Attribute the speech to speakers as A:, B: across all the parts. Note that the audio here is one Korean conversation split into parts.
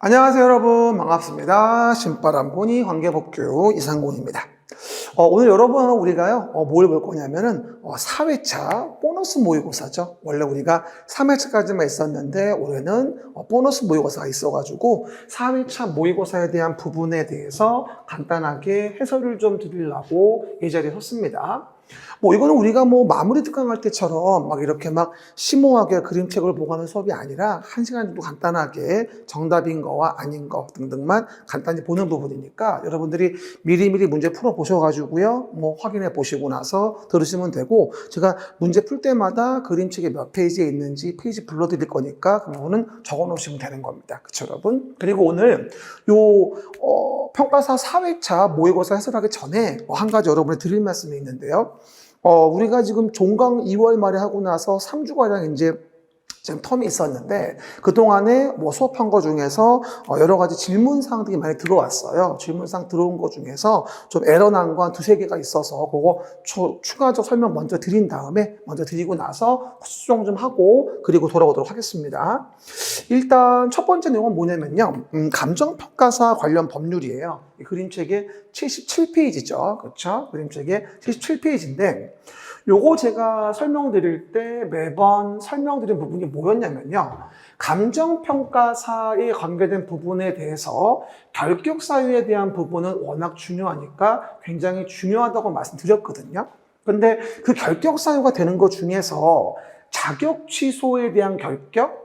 A: 안녕하세요 여러분, 반갑습니다. 신바람 보니 관계법규 이상곤입니다. 오늘 여러분 우리가요 뭘 볼 거냐면은 4회차 보너스 모의고사죠. 원래 우리가 3회차까지만 있었는데 올해는 보너스 모의고사가 있어가지고 4회차 모의고사에 대한 부분에 대해서 간단하게 해설을 좀 드리려고 이 자리에 섰습니다. 이거는 우리가 마무리 특강할 때처럼 막 이렇게 막 심오하게 그림책을 보고 하는 수업이 아니라 1시간 정도 간단하게 정답인 거와 아닌 거 등등만 간단히 보는 부분이니까 여러분들이 미리미리 문제 풀어 보셔가지고요 확인해 보시고 나서 들으시면 되고, 제가 문제 풀 때마다 그림책이 몇 페이지에 있는지 페이지 불러드릴 거니까 그 부분은 적어 놓으시면 되는 겁니다. 그쵸 여러분? 그리고 오늘 평가사 4회차 모의고사 해설하기 전에 한 가지 여러분에 드릴 말씀이 있는데요. 우리가 지금 종강 2월 말에 하고 나서 3주가량 이제 지금 텀이 있었는데 그동안에 수업한 거 중에서 여러 가지 질문사항들이 많이 들어왔어요. 질문사항 들어온 거 중에서 좀 에러 난 거 한 두세 개가 있어서 그거 추가적 설명 먼저 드린 다음에 먼저 드리고 나서 수정 좀 하고 그리고 돌아오도록 하겠습니다. 일단 첫 번째 내용은 뭐냐면요. 감정평가사 관련 법률이에요. 이 그림책의 77페이지죠. 그렇죠? 그림책의 77페이지인데 요거 제가 설명드릴 때 매번 설명드린 부분이 뭐였냐면요. 감정평가사에 관계된 부분에 대해서 결격사유에 대한 부분은 워낙 중요하니까 굉장히 중요하다고 말씀드렸거든요. 근데 그 결격사유가 되는 것 중에서 자격 취소에 대한 결격에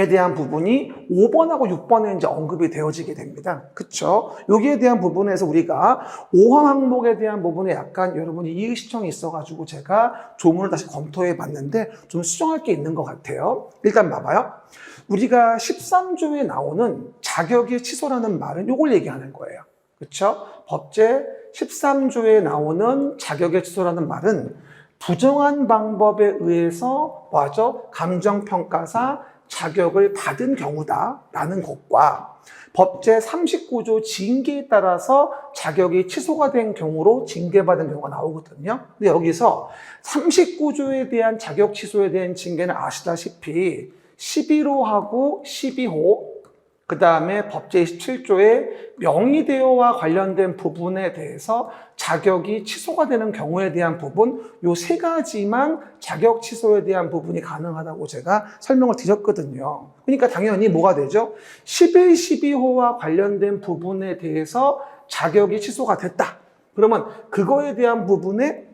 A: 대한 부분이 5번하고 6번에 이제 언급이 되어지게 됩니다. 그쵸? 여기에 대한 부분에서 우리가 5항 항목에 대한 부분에 약간 여러분이 이의시청이 있어가지고 제가 조문을 다시 검토해 봤는데 좀 수정할 게 있는 것 같아요. 일단 봐봐요. 우리가 13조에 나오는 자격의 취소라는 말은 이걸 얘기하는 거예요. 그쵸? 법제 13조에 나오는 자격의 취소라는 말은 부정한 방법에 의해서 감정평가사 자격을 받은 경우다라는 것과 법제 39조 징계에 따라서 자격이 취소가 된 경우로 징계받은 경우가 나오거든요. 근데 여기서 39조에 대한 자격 취소에 대한 징계는 아시다시피 11호하고 12호, 그 다음에 법제 27조의 명의대여와 관련된 부분에 대해서 자격이 취소가 되는 경우에 대한 부분, 요 세 가지만 자격 취소에 대한 부분이 가능하다고 제가 설명을 드렸거든요. 그러니까 당연히 뭐가 되죠? 11, 12호와 관련된 부분에 대해서 자격이 취소가 됐다. 그러면 그거에 대한 부분의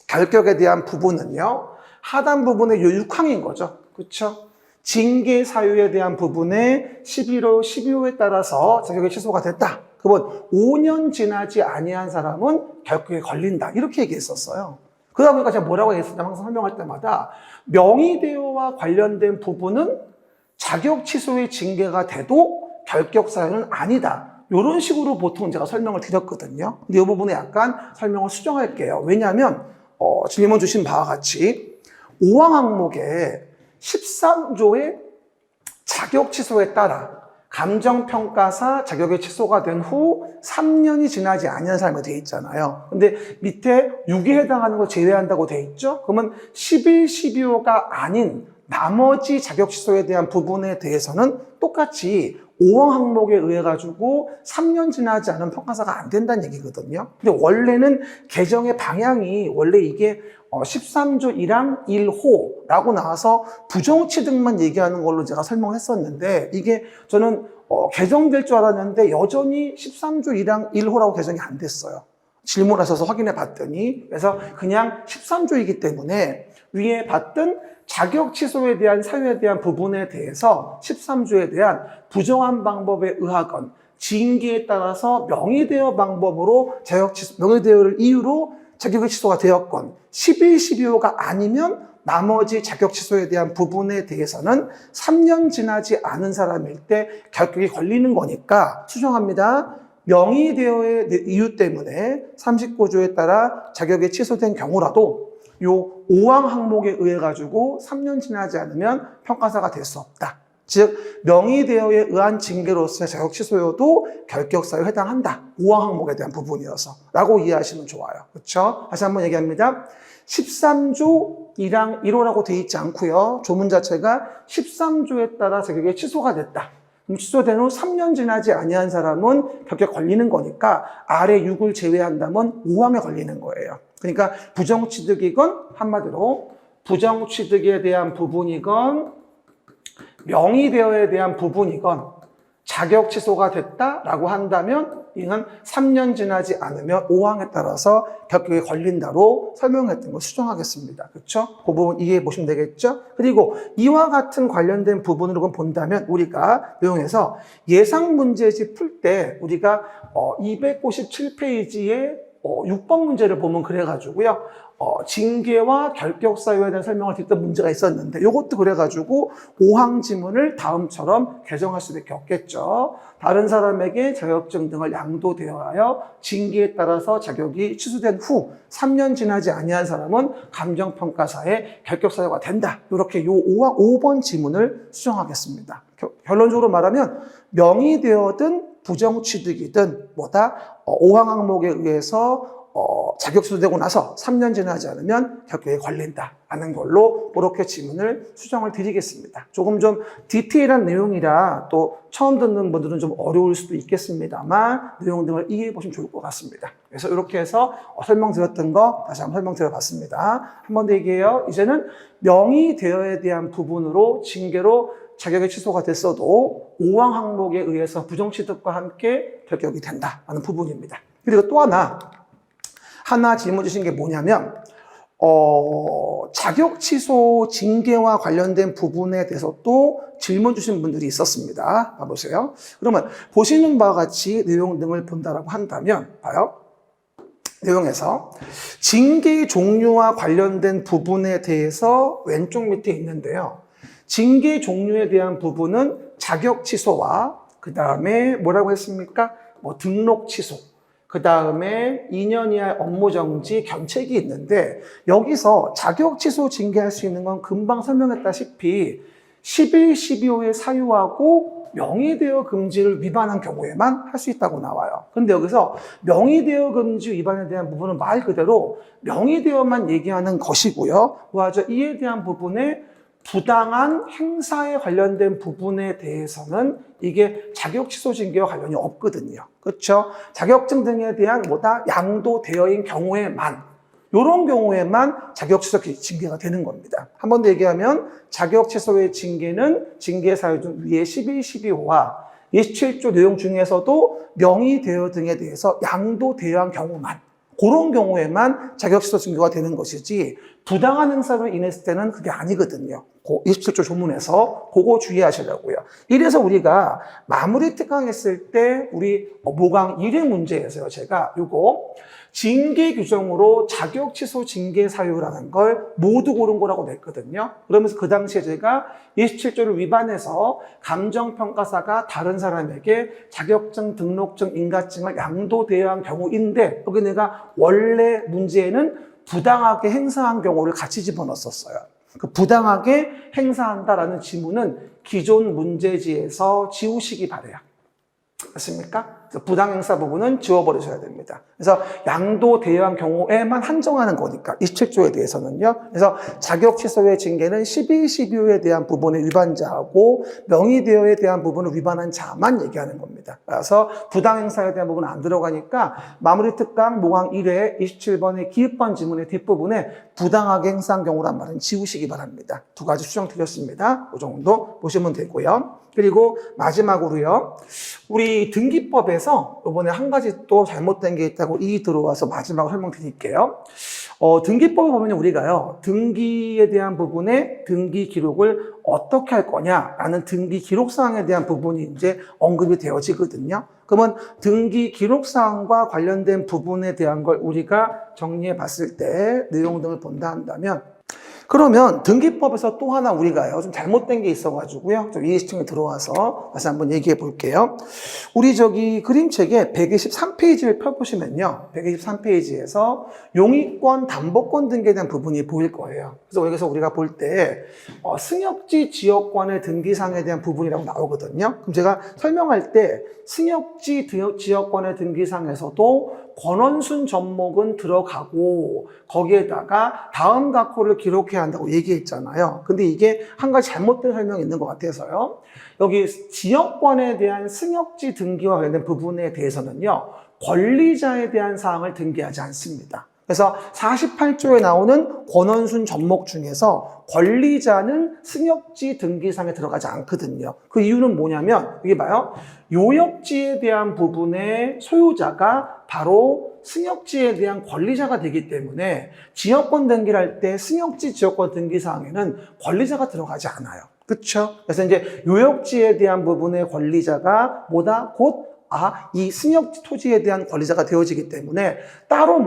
A: 결격에 대한 부분은요, 하단 부분의 요 6항인 거죠. 그렇죠? 징계 사유에 대한 부분에 11호, 12호에 따라서 자격이 취소가 됐다. 그러면 5년 지나지 아니한 사람은 결격에 걸린다. 이렇게 얘기했었어요. 그러다 보니까 제가 뭐라고 얘기했었냐면 항상 설명할 때마다 명의대여와 관련된 부분은 자격 취소의 징계가 돼도 결격 사유는 아니다. 이런 식으로 보통 제가 설명을 드렸거든요. 근데 이 부분에 약간 설명을 수정할게요. 왜냐하면 질문 주신 바와 같이 5항 항목에 13조의 자격 취소에 따라 감정평가사 자격이 취소가 된 후 3년이 지나지 않은 사람이 되어 있잖아요. 근데 밑에 6에 해당하는 거 제외한다고 되어 있죠? 그러면 11, 12호가 아닌 나머지 자격 취소에 대한 부분에 대해서는 똑같이 5항 항목에 의해 가지고 3년 지나지 않은 평가사가 안 된다는 얘기거든요. 근데 원래는 개정의 방향이 원래 이게 13조 1항 1호라고 나와서 부정취득만 얘기하는 걸로 제가 설명을 했었는데 이게 저는 개정될 줄 알았는데 여전히 13조 1항 1호라고 개정이 안 됐어요. 질문하셔서 확인해 봤더니. 그래서 그냥 13조이기 때문에 위에 봤던 자격 취소에 대한 사유에 대한 부분에 대해서 13조에 대한 부정한 방법에 의하건 징계에 따라서 명의대여 방법으로 명의대여를 이유로 자격이 취소가 되었건 11, 12호가 아니면 나머지 자격 취소에 대한 부분에 대해서는 3년 지나지 않은 사람일 때 결격이 걸리는 거니까 수정합니다. 명의대여의 이유 때문에 39조에 따라 자격이 취소된 경우라도 요 5항 항목에 의해 가지고 3년 지나지 않으면 평가사가 될 수 없다. 즉 명의대여에 의한 징계로서의 자격 취소여도 결격사유에 해당한다. 5항 항목에 대한 부분이어서 라고 이해하시면 좋아요. 그렇죠? 다시 한번 얘기합니다. 13조 1항 1호라고 되어 있지 않고요. 조문 자체가 13조에 따라 자격이 취소가 됐다. 그럼 취소된 후 3년 지나지 아니한 사람은 결격 걸리는 거니까 아래 6을 제외한다면 5항에 걸리는 거예요. 그러니까 부정취득이건 한마디로 부정취득에 대한 부분이건 명의대여에 대한 부분이건 자격 취소가 됐다라고 한다면 이는 3년 지나지 않으면 5항에 따라서 결격에 걸린다로 설명했던 걸 수정하겠습니다. 그렇죠? 그 부분 이해해 보시면 되겠죠? 그리고 이와 같은 관련된 부분으로 본다면 우리가 내용에서 예상 문제집 풀 때 우리가 257페이지에 6번 문제를 보면 그래가지고요. 징계와 결격 사유에 대한 설명을 드렸던 문제가 있었는데 이것도 그래가지고 5항 지문을 다음처럼 개정할 수밖에 없겠죠. 다른 사람에게 자격증 등을 양도되어하여 징계에 따라서 자격이 취소된 후 3년 지나지 아니한 사람은 감정평가사의 결격 사유가 된다. 이렇게 요 5번 지문을 수정하겠습니다. 결론적으로 말하면 명의되어든 부정취득이든 5항 항목에 의해서 자격 취소되고 나서 3년 지나지 않으면 결격에 걸린다라는 걸로 그렇게 지문을 수정을 드리겠습니다. 조금 좀 디테일한 내용이라 또 처음 듣는 분들은 좀 어려울 수도 있겠습니다만 내용 등을 이해해 보시면 좋을 것 같습니다. 그래서 이렇게 해서 설명드렸던 거 다시 한번 설명드려 봤습니다. 한 번 더 얘기해요. 이제는 명의대여에 대한 부분으로 징계로 자격이 취소가 됐어도 5항 항목에 의해서 부정취득과 함께 결격이 된다라는 부분입니다. 그리고 또 하나 질문 주신 게 뭐냐면 자격 취소 징계와 관련된 부분에 대해서 또 질문 주신 분들이 있었습니다. 봐보세요. 그러면 보시는 바와 같이 내용 등을 본다라고 한다면 봐요. 내용에서 징계 종류와 관련된 부분에 대해서 왼쪽 밑에 있는데요. 징계 종류에 대한 부분은 자격 취소와 그 다음에 뭐라고 했습니까? 등록 취소. 그 다음에 2년 이하의 업무 정지, 견책이 있는데 여기서 자격 취소 징계할 수 있는 건 금방 설명했다시피 11, 12호의 사유하고 명의대여 금지를 위반한 경우에만 할 수 있다고 나와요. 근데 여기서 명의대여 금지 위반에 대한 부분은 말 그대로 명의대여만 얘기하는 것이고요. 이에 대한 부분에 부당한 행사에 관련된 부분에 대해서는 이게 자격 취소 징계와 관련이 없거든요. 그렇죠? 자격증 등에 대한 양도되어인 경우에만 이런 경우에만 자격 취소 징계가 되는 겁니다. 한 번 더 얘기하면 자격 취소의 징계는 징계 사유 중 위에 11, 12호와 27조 내용 중에서도 명의대여 등에 대해서 양도되어한 경우만 그런 경우에만 자격 취소 징계가 되는 것이지 부당한 행사로 인했을 때는 그게 아니거든요. 27조 조문에서 그거 주의하시라고요. 이래서 우리가 마무리 특강했을 때 우리 모강 1회 문제에서요. 제가 요거 징계 규정으로 자격 취소 징계 사유라는 걸 모두 고른 거라고 냈거든요. 그러면서 그 당시에 제가 27조를 위반해서 감정평가사가 다른 사람에게 자격증, 등록증, 인가증을 양도되어야 한 경우인데 여기 내가 원래 문제에는 부당하게 행사한 경우를 같이 집어넣었어요. 그 부당하게 행사한다라는 지문은 기존 문제지에서 지우시기 바래요. 됐습니까? 부당행사 부분은 지워버리셔야 됩니다. 그래서 양도대여한 경우에만 한정하는 거니까 27조에 대해서는요. 그래서 자격 취소의 징계는 12, 12호에 대한 부분의 위반자하고 명의대여에 대한 부분을 위반한 자만 얘기하는 겁니다. 그래서 부당행사에 대한 부분은 안 들어가니까 마무리 특강 모강 1회 27번의 기입번 지문의 뒷부분에 부당하게 행사한 경우란 말은 지우시기 바랍니다. 두 가지 수정 드렸습니다. 그 정도 보시면 되고요. 그리고 마지막으로요. 우리 등기법에서 이번에 한 가지 또 잘못된 게 있다고 들어와서 마지막으로 설명드릴게요. 등기법에 보면 우리가요. 등기에 대한 부분에 등기 기록을 어떻게 할 거냐라는 등기 기록사항에 대한 부분이 이제 언급이 되어지거든요. 그러면 등기 기록사항과 관련된 부분에 대한 걸 우리가 정리해 봤을 때 내용 등을 본다 한다면 그러면 등기법에서 또 하나 우리가요, 좀 잘못된 게 있어가지고요, 좀 이해시청에 들어와서 다시 한번 얘기해 볼게요. 우리 그림책에 123페이지를 펴보시면요, 123페이지에서 용의권, 담보권 등기에 대한 부분이 보일 거예요. 그래서 여기서 우리가 볼 때, 승역지 지역권의 등기상에 대한 부분이라고 나오거든요. 그럼 제가 설명할 때, 승역지 지역권의 등기상에서도 권원순 접목은 들어가고 거기에다가 다음 각호를 기록해야 한다고 얘기했잖아요. 근데 이게 한 가지 잘못된 설명이 있는 것 같아서요. 여기 지역권에 대한 승역지 등기와 관련된 부분에 대해서는요, 권리자에 대한 사항을 등기하지 않습니다. 그래서 48조에 나오는 권원순 접목 중에서 권리자는 승역지 등기상에 들어가지 않거든요. 그 이유는 뭐냐면, 여기 봐요. 요역지에 대한 부분의 소유자가 바로 승역지에 대한 권리자가 되기 때문에 지역권 등기를 할 때 승역지 지역권 등기사항에는 권리자가 들어가지 않아요. 그렇죠? 그래서 이제 요역지에 대한 부분의 권리자가 뭐다? 곧 이 승역지 토지에 대한 권리자가 되어지기 때문에 따로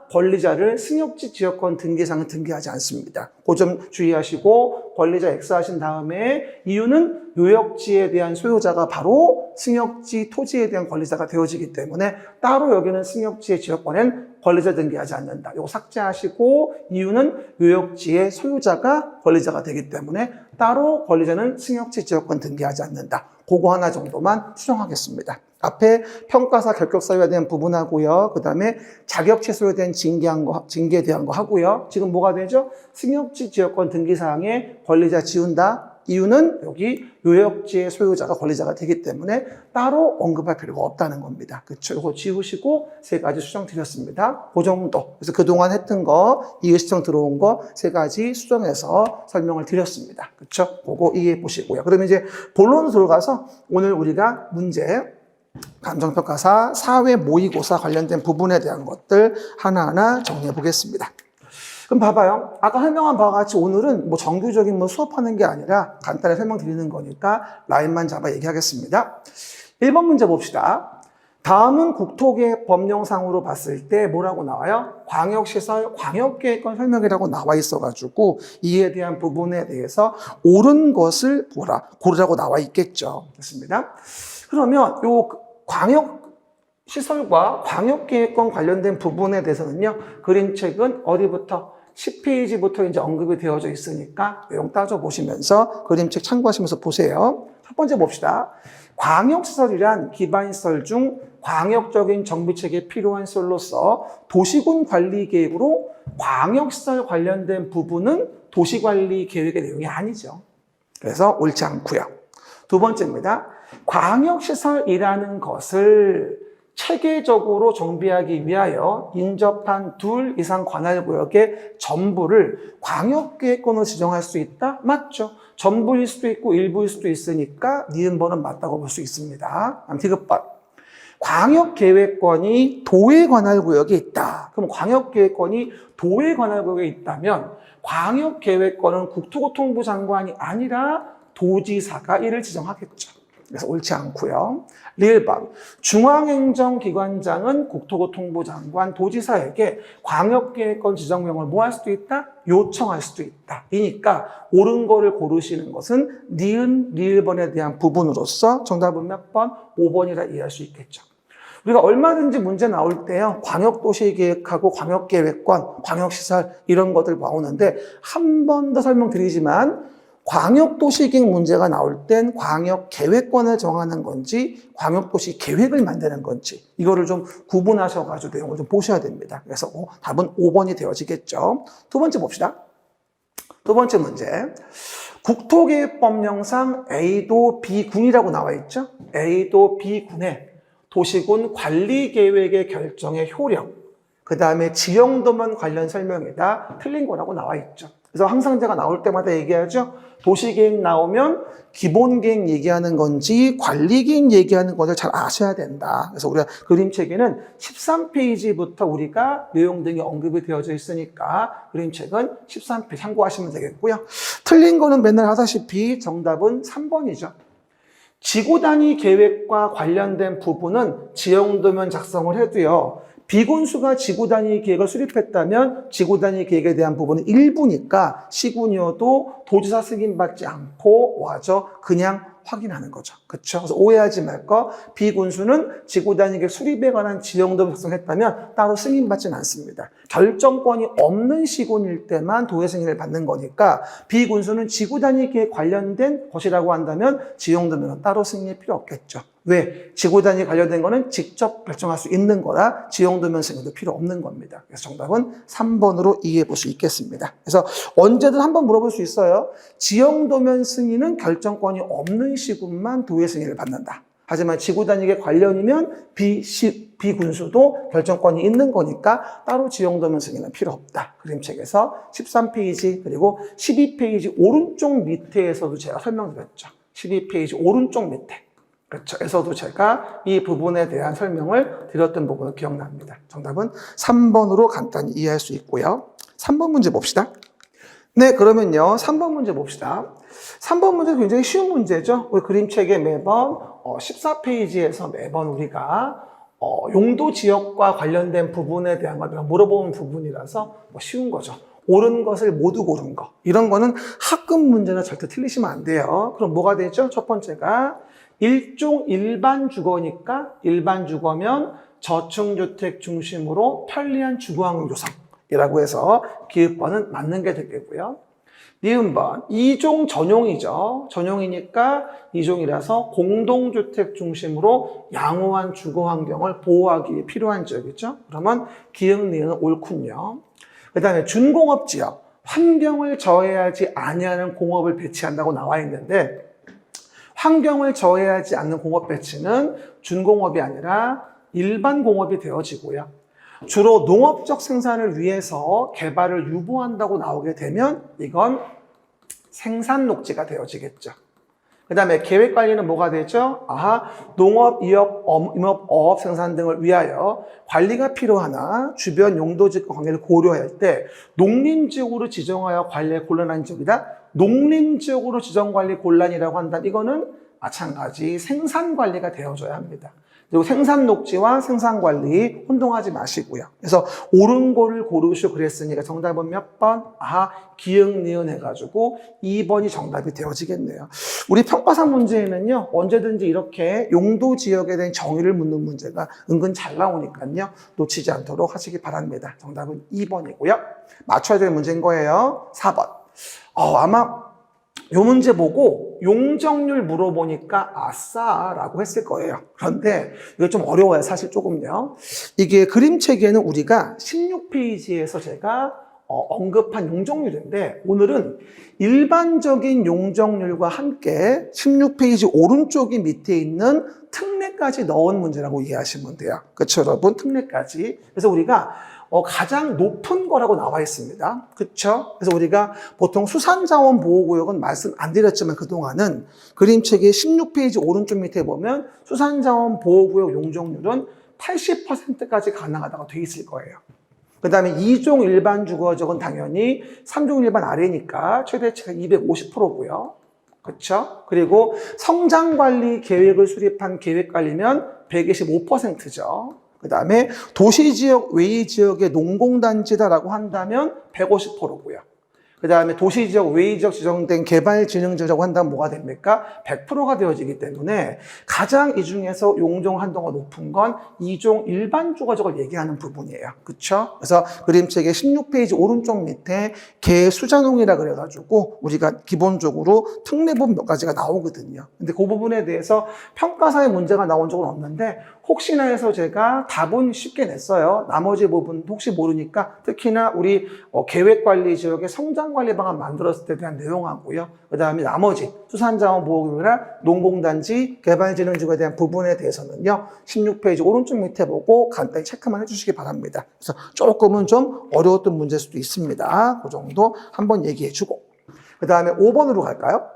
A: 권리자를 승역지 지역권 등기상에 등기하지 않습니다. 그 점 주의하시고 권리자 X하신 다음에 이유는 요역지에 대한 소유자가 바로 승역지 토지에 대한 권리자가 되어지기 때문에 따로 여기는 승역지의 지역권엔 권리자 등기하지 않는다. 이거 삭제하시고 이유는 요역지의 소유자가 권리자가 되기 때문에 따로 권리자는 승역지 지역권 등기하지 않는다. 그거 하나 정도만 수정하겠습니다. 앞에 평가사 결격사유에 대한 부분하고요. 그 다음에 자격취소에 대한 징계에 대한 거 하고요. 지금 뭐가 되죠? 승역지 지역권 등기사항에 권리자 지운다. 이유는 여기 요역지의 소유자가 권리자가 되기 때문에 따로 언급할 필요가 없다는 겁니다. 그렇죠? 이거 지우시고 세 가지 수정 드렸습니다. 그 정도. 그래서 그동안 했던 거, 이해시청 들어온 거 세 가지 수정해서 설명을 드렸습니다. 그렇죠? 그거 이해해 보시고요. 그러면 이제 본론으로 들어가서 오늘 우리가 문제 감정평가사, 사회 모의고사 관련된 부분에 대한 것들 하나하나 정리해 보겠습니다. 그럼 봐봐요. 아까 설명한 바와 같이 오늘은 정규적인 수업하는 게 아니라 간단히 설명드리는 거니까 라인만 잡아 얘기하겠습니다. 1번 문제 봅시다. 다음은 국토계획 법령상으로 봤을 때 뭐라고 나와요? 광역시설 광역계획권 설명이라고 나와 있어가지고 이에 대한 부분에 대해서 옳은 것을 고르라고 나와 있겠죠. 됐습니다. 그러면 요 광역시설과 광역계획권 관련된 부분에 대해서는요, 그림책은 어디부터? 10페이지부터 이제 언급이 되어져 있으니까 내용 따져보시면서 그림책 참고하시면서 보세요. 첫 번째 봅시다. 광역시설이란 기반시설 중 광역적인 정비체계에 필요한 시설로서 도시군 관리 계획으로 광역시설 관련된 부분은 도시관리 계획의 내용이 아니죠. 그래서 옳지 않고요. 두 번째입니다. 광역시설이라는 것을 체계적으로 정비하기 위하여 인접한 2 이상 관할구역의 전부를 광역계획권으로 지정할 수 있다? 맞죠. 전부일 수도 있고 일부일 수도 있으니까 니은번은 맞다고 볼 수 있습니다. 디귿번. 광역계획권이 도의 관할구역에 있다. 그럼 광역계획권이 도의 관할구역에 있다면 광역계획권은 국토교통부 장관이 아니라 도지사가 이를 지정하겠죠. 그래서 옳지 않고요. 리을번. 중앙행정기관장은 국토교통부 장관, 도지사에게 광역계획권 지정명을 뭐 할 수도 있다? 요청할 수도 있다. 이니까 옳은 거를 고르시는 것은 니은, 리을번에 대한 부분으로서 정답은 몇 번? 5번이라 이해할 수 있겠죠. 우리가 얼마든지 문제 나올 때요, 광역도시계획하고 광역계획권, 광역시설 이런 것들 나오는데 한 번 더 설명드리지만 광역도시계획 문제가 나올 땐 광역계획권을 정하는 건지 광역도시 계획을 만드는 건지 이거를 좀 구분하셔가지고 내용을 좀 보셔야 됩니다. 그래서 답은 5번이 되어지겠죠. 두 번째 봅시다. 두 번째 문제. 국토계획법령상 A도 B군이라고 나와 있죠. A도 B군의 도시군 관리계획의 결정의 효력, 그 다음에 지형도면 관련 설명이다. 틀린 거라고 나와 있죠. 그래서 항상 제가 나올 때마다 얘기하죠. 도시계획 나오면 기본계획 얘기하는 건지 관리계획 얘기하는 건지 잘 아셔야 된다. 그래서 우리가 그림책에는 13페이지부터 우리가 내용 등이 언급이 되어져 있으니까 그림책은 13페이지 참고하시면 되겠고요. 틀린 거는 맨날 하다시피 정답은 3번이죠. 지구단위 계획과 관련된 부분은 지형도면 작성을 해도요. 비군수가 지구단위 계획을 수립했다면 지구단위 계획에 대한 부분은 일부니까 시군이어도 도지사 승인받지 않고 와서 그냥 확인하는 거죠. 그렇죠? 그래서 오해하지 말 거. 비군수는 지구단위 계획 수립에 관한 지형도를 작성했다면 따로 승인받지는 않습니다. 결정권이 없는 시군일 때만 도의 승인을 받는 거니까 비군수는 지구단위 계획 관련된 것이라고 한다면 지형도면은 따로 승인이 필요 없겠죠. 왜? 지구 단위 관련된 거는 직접 결정할 수 있는 거라 지형도면 승인도 필요 없는 겁니다. 그래서 정답은 3번으로 이해해 볼 수 있겠습니다. 그래서 언제든 한번 물어볼 수 있어요. 지형도면 승인은 결정권이 없는 시군만 도의 승인을 받는다. 하지만 지구 단위계 관련이면 비군수도 결정권이 있는 거니까 따로 지형도면 승인은 필요 없다. 그림책에서 13페이지 그리고 12페이지 오른쪽 밑에서도 제가 설명드렸죠. 12페이지 오른쪽 밑에. 그렇죠. 에서도 제가 이 부분에 대한 설명을 드렸던 부분은 기억납니다. 정답은 3번으로 간단히 이해할 수 있고요. 3번 문제 봅시다. 네, 그러면요. 3번 문제 봅시다. 3번 문제 굉장히 쉬운 문제죠. 우리 그림책에 매번 14페이지에서 매번 우리가 용도 지역과 관련된 부분에 대한 걸 물어보는 부분이라서 쉬운 거죠. 옳은 것을 모두 고른 거. 이런 거는 학급 문제나 절대 틀리시면 안 돼요. 그럼 뭐가 되죠? 첫 번째가 일종 일반 주거니까 일반 주거면 저층주택 중심으로 편리한 주거환경 조성이라고 해서 기획번은 맞는 게 되겠고요. 니은번 2종 전용이죠. 전용이니까 2종이라서 공동주택 중심으로 양호한 주거환경을 보호하기 위해 필요한 지역이죠. 그러면 기역 니은은 옳군요. 그 다음에 준공업지역, 환경을 저해하지 아니하는 공업을 배치한다고 나와 있는데 환경을 저해하지 않는 공업 배치는 준공업이 아니라 일반 공업이 되어지고요. 주로 농업적 생산을 위해서 개발을 유보한다고 나오게 되면 이건 생산 녹지가 되어지겠죠. 그 다음에 계획관리는 뭐가 되죠? 농업, 임업 생산 등을 위하여 관리가 필요하나 주변 용도지역과 관계를 고려할 때 농림지역으로 지정하여 관리에 곤란한 지역이다. 농림지역으로 지정관리 곤란이라고 한다면 이거는 마찬가지 생산관리가 되어줘야 합니다. 그리고 생산녹지와 생산관리 혼동하지 마시고요. 그래서 옳은 거를 고르시오 그랬으니까 정답은 몇 번? 기역, 니은 해가지고 2번이 정답이 되어지겠네요. 우리 평가상 문제에는요, 언제든지 이렇게 용도 지역에 대한 정의를 묻는 문제가 은근 잘 나오니까요, 놓치지 않도록 하시기 바랍니다. 정답은 2번이고요. 맞춰야 될 문제인 거예요. 4번. 아마 이 문제 보고 용적률 물어보니까 아싸라고 했을 거예요. 그런데 이거 좀 어려워요. 사실 조금요. 이게 그림책에는 우리가 16페이지에서 제가 언급한 용적률인데 오늘은 일반적인 용적률과 함께 16페이지 오른쪽이 밑에 있는 특례까지 넣은 문제라고 이해하시면 돼요. 그렇죠, 여러분? 특례까지. 그래서 우리가 가장 높은 거라고 나와 있습니다. 그렇죠? 그래서 우리가 보통 수산자원보호구역은 말씀 안 드렸지만 그동안은 그림책의 16페이지 오른쪽 밑에 보면 수산자원보호구역 용적률은 80%까지 가능하다고 돼 있을 거예요. 그 다음에 2종 일반 주거지역은 당연히 3종 일반 아래니까 최대치가 250%고요. 그렇죠? 그리고 성장관리 계획을 수립한 계획관리면 125%죠. 그 다음에 도시지역 외의 지역의 농공단지다라고 한다면 150%고요. 그 다음에 도시지역 외의 지역 지정된 개발진흥지역이라고 한다면 뭐가 됩니까? 100%가 되어지기 때문에 가장 이 중에서 용적 한도가 높은 건 2종 일반 주거지역을 얘기하는 부분이에요. 그렇죠? 그래서 그림책의 16페이지 오른쪽 밑에 개수자농이라 그래가지고 우리가 기본적으로 특례법 몇 가지가 나오거든요. 근데 그 부분에 대해서 평가사의 문제가 나온 적은 없는데 혹시나 해서 제가 답은 쉽게 냈어요. 나머지 부분 혹시 모르니까 특히나 우리 계획관리 지역의 성장관리 방안 만들었을 때 대한 내용하고요. 그 다음에 나머지 수산자원보호구역이나 농공단지 개발진흥지구에 대한 부분에 대해서는요. 16페이지 오른쪽 밑에 보고 간단히 체크만 해주시기 바랍니다. 그래서 조금은 좀 어려웠던 문제일 수도 있습니다. 그 정도 한번 얘기해주고 그 다음에 5번으로 갈까요?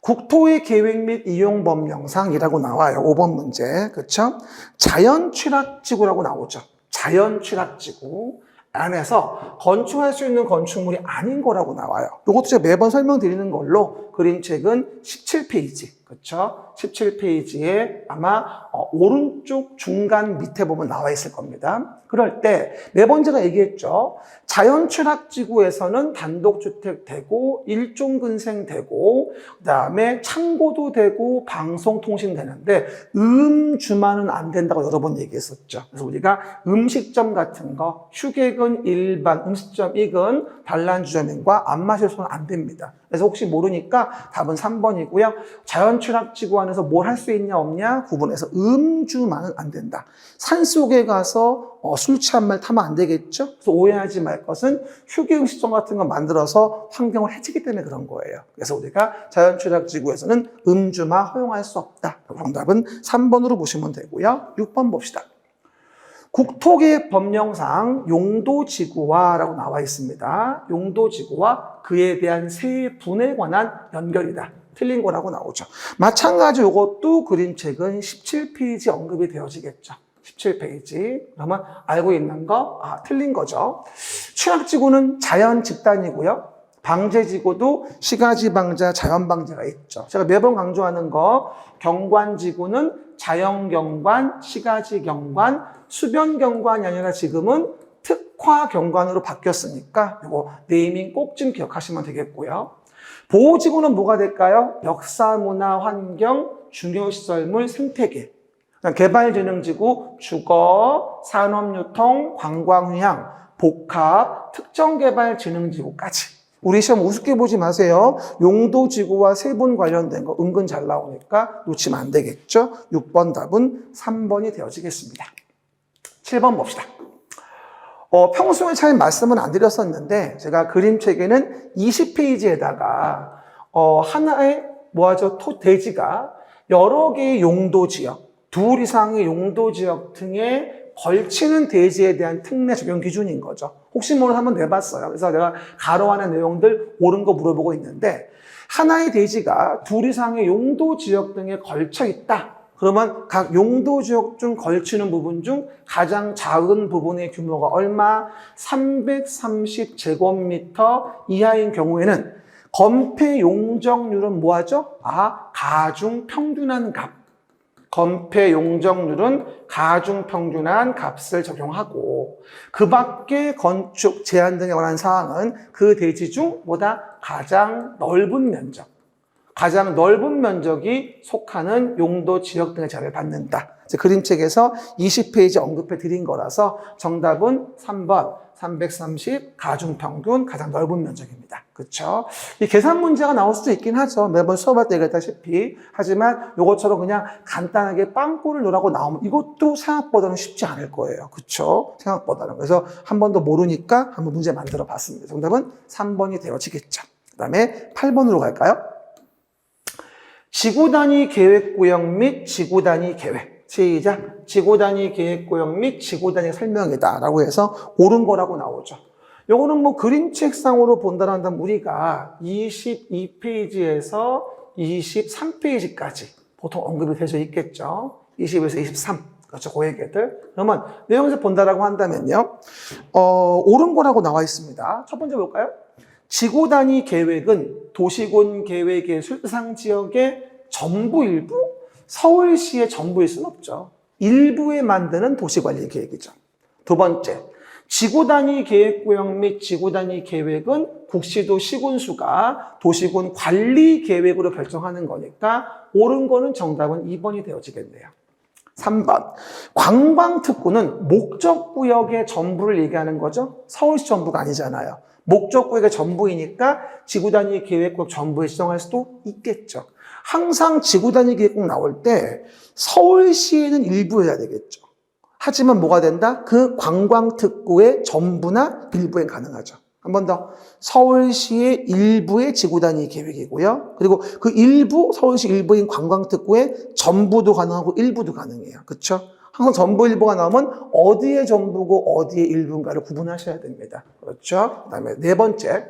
A: 국토의 계획 및 이용 법령상이라고 나와요. 5번 문제. 그렇죠? 자연취락지구라고 나오죠. 자연취락지구 안에서 건축할 수 있는 건축물이 아닌 거라고 나와요. 이것도 제가 매번 설명드리는 걸로 그림책은 17페이지. 그렇죠? 17페이지에 아마 오른쪽 중간 밑에 보면 나와 있을 겁니다. 그럴 때 매번 제가 얘기했죠. 자연취락지구에서는 단독주택 되고 일종근생 되고 그다음에 창고도 되고 방송통신 되는데 음주만은 안 된다고 여러 번 얘기했었죠. 그래서 우리가 음식점 같은 거 휴게근 일반 음식점 이근 단란주점인과 안마실소는 안 됩니다. 그래서 혹시 모르니까 답은 3번이고요. 자연취락 자연취락지구 안에서 뭘 할 수 있냐 없냐 구분해서 음주만은 안 된다. 산속에 가서 술 취한 말 타면 안 되겠죠? 그래서 오해하지 말 것은 휴게 음식점 같은 거 만들어서 환경을 해치기 때문에 그런 거예요. 그래서 우리가 자연취락지구에서는 음주만 허용할 수 없다. 정답은 3번으로 보시면 되고요. 6번 봅시다. 국토계획 법령상 용도지구화라고 나와 있습니다. 용도지구와 그에 대한 세분에 관한 연결이다. 틀린 거라고 나오죠. 마찬가지로 이것도 그림책은 17페이지 언급이 되어지겠죠. 17페이지. 그러면 알고 있는 거, 틀린 거죠. 취약지구는 자연 집단이고요. 방제지구도 시가지방자, 자연방제가 있죠. 제가 매번 강조하는 거, 경관지구는 자연경관, 시가지경관, 수변경관이 아니라 지금은 특화경관으로 바뀌었으니까 이거 네이밍 꼭 좀 기억하시면 되겠고요. 보호지구는 뭐가 될까요? 역사, 문화, 환경, 중요시설물, 생태계. 개발진흥지구, 주거, 산업유통, 관광휴양, 복합, 특정개발진흥지구까지. 우리 시험 우습게 보지 마세요. 용도지구와 세분 관련된 거 은근 잘 나오니까 놓치면 안 되겠죠? 6번 답은 3번이 되어지겠습니다. 7번 봅시다. 평소에 잘 말씀은 안 드렸었는데 제가 그림책에는 20페이지에다가 하나의 대지가 여러 개의 용도지역, 둘 이상의 용도지역 등에 걸치는 대지에 대한 특례 적용 기준인 거죠. 혹시 모르는 한번 내봤어요. 그래서 내가 가로하는 내용들 옳은 거 물어보고 있는데 하나의 대지가 둘 이상의 용도지역 등에 걸쳐 있다. 그러면 각 용도지역 중 걸치는 부분 중 가장 작은 부분의 규모가 얼마? 330제곱미터 이하인 경우에는 건폐 용적률은 뭐하죠? 가중평균한 값. 건폐 용적률은 가중평균한 값을 적용하고 그 밖에 건축 제한 등에 관한 사항은 그 대지 중 가장 넓은 면적, 가장 넓은 면적이 속하는 용도 지역 등의 제한을 받는다. 그림책에서 20페이지 언급해 드린 거라서 정답은 3번 330 가중평균 가장 넓은 면적입니다. 그렇죠? 이 계산 문제가 나올 수도 있긴 하죠. 매번 수업할 때 얘기했다시피. 하지만 이것처럼 그냥 간단하게 빵꾸를 놓으라고 나오면 이것도 생각보다는 쉽지 않을 거예요. 그렇죠? 생각보다는. 그래서 한 번도 모르니까 한번 문제 만들어 봤습니다. 정답은 3번이 되어지겠죠. 그 다음에 8번으로 갈까요? 지구단위 계획구역 및 지구단위 계획. 시작. 지구단위 계획구역 및 지구단위 설명이다 라고 해서 옳은 거라고 나오죠. 요거는 그림책상으로 본다면 우리가 22페이지에서 23페이지까지 보통 언급이 되어 있겠죠. 20에서 23. 그렇죠. 그 얘기들. 그러면 내용에서 본다라고 한다면요. 옳은 거라고 나와 있습니다. 첫 번째 볼까요? 지구단위 계획은 도시군 계획의 수상 지역의 전부 일부? 서울시의 전부일 수는 없죠. 일부에 만드는 도시관리 계획이죠. 두 번째, 지구단위 계획구역 및 지구단위 계획은 국시도 시군수가 도시군 관리 계획으로 결정하는 거니까 옳은 거는 정답은 2번이 되어지겠네요. 3번, 관광특구는 목적구역의 전부를 얘기하는 거죠. 서울시 전부가 아니잖아요. 목적구역의 전부이니까 지구단위 계획구역 전부에 지정할 수도 있겠죠. 항상 지구단위 계획국 나올 때 서울시에는 일부여야 되겠죠. 하지만 뭐가 된다? 그 관광특구의 전부나 일부엔 가능하죠. 한 번 더. 서울시의 일부의 지구단위 계획이고요. 그리고 그 일부, 서울시 일부인 관광특구의 전부도 가능하고 일부도 가능해요. 그렇죠? 항상 전부 일부가 나오면 어디의 전부고 어디의 일부인가를 구분하셔야 됩니다. 그렇죠? 그 다음에 네 번째.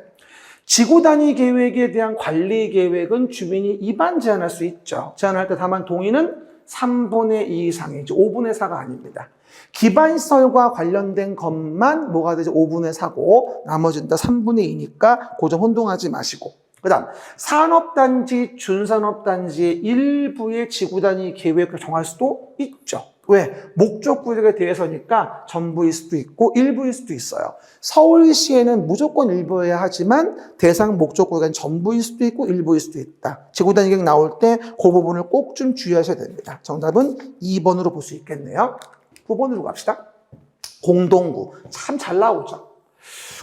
A: 지구단위 계획에 대한 관리 계획은 주민이 입안 제한할 수 있죠. 제한할 때 다만 동의는 3분의 2 이상이죠. 5분의 4가 아닙니다. 기반시설과 관련된 것만 뭐가 되죠? 5분의 4고 나머지는 다 3분의 2니까 그 점 혼동하지 마시고. 그 다음 산업단지, 준산업단지의 일부의 지구단위 계획을 정할 수도 있죠. 왜? 목적구역에 대해서니까 전부일 수도 있고 일부일 수도 있어요. 서울시에는 무조건 일부여야 하지만 대상 목적구역은 전부일 수도 있고 일부일 수도 있다. 지구단위 계획 나올 때 그 부분을 꼭 좀 주의하셔야 됩니다. 정답은 2번으로 볼 수 있겠네요. 9번으로 갑시다. 공동구. 참 잘 나오죠.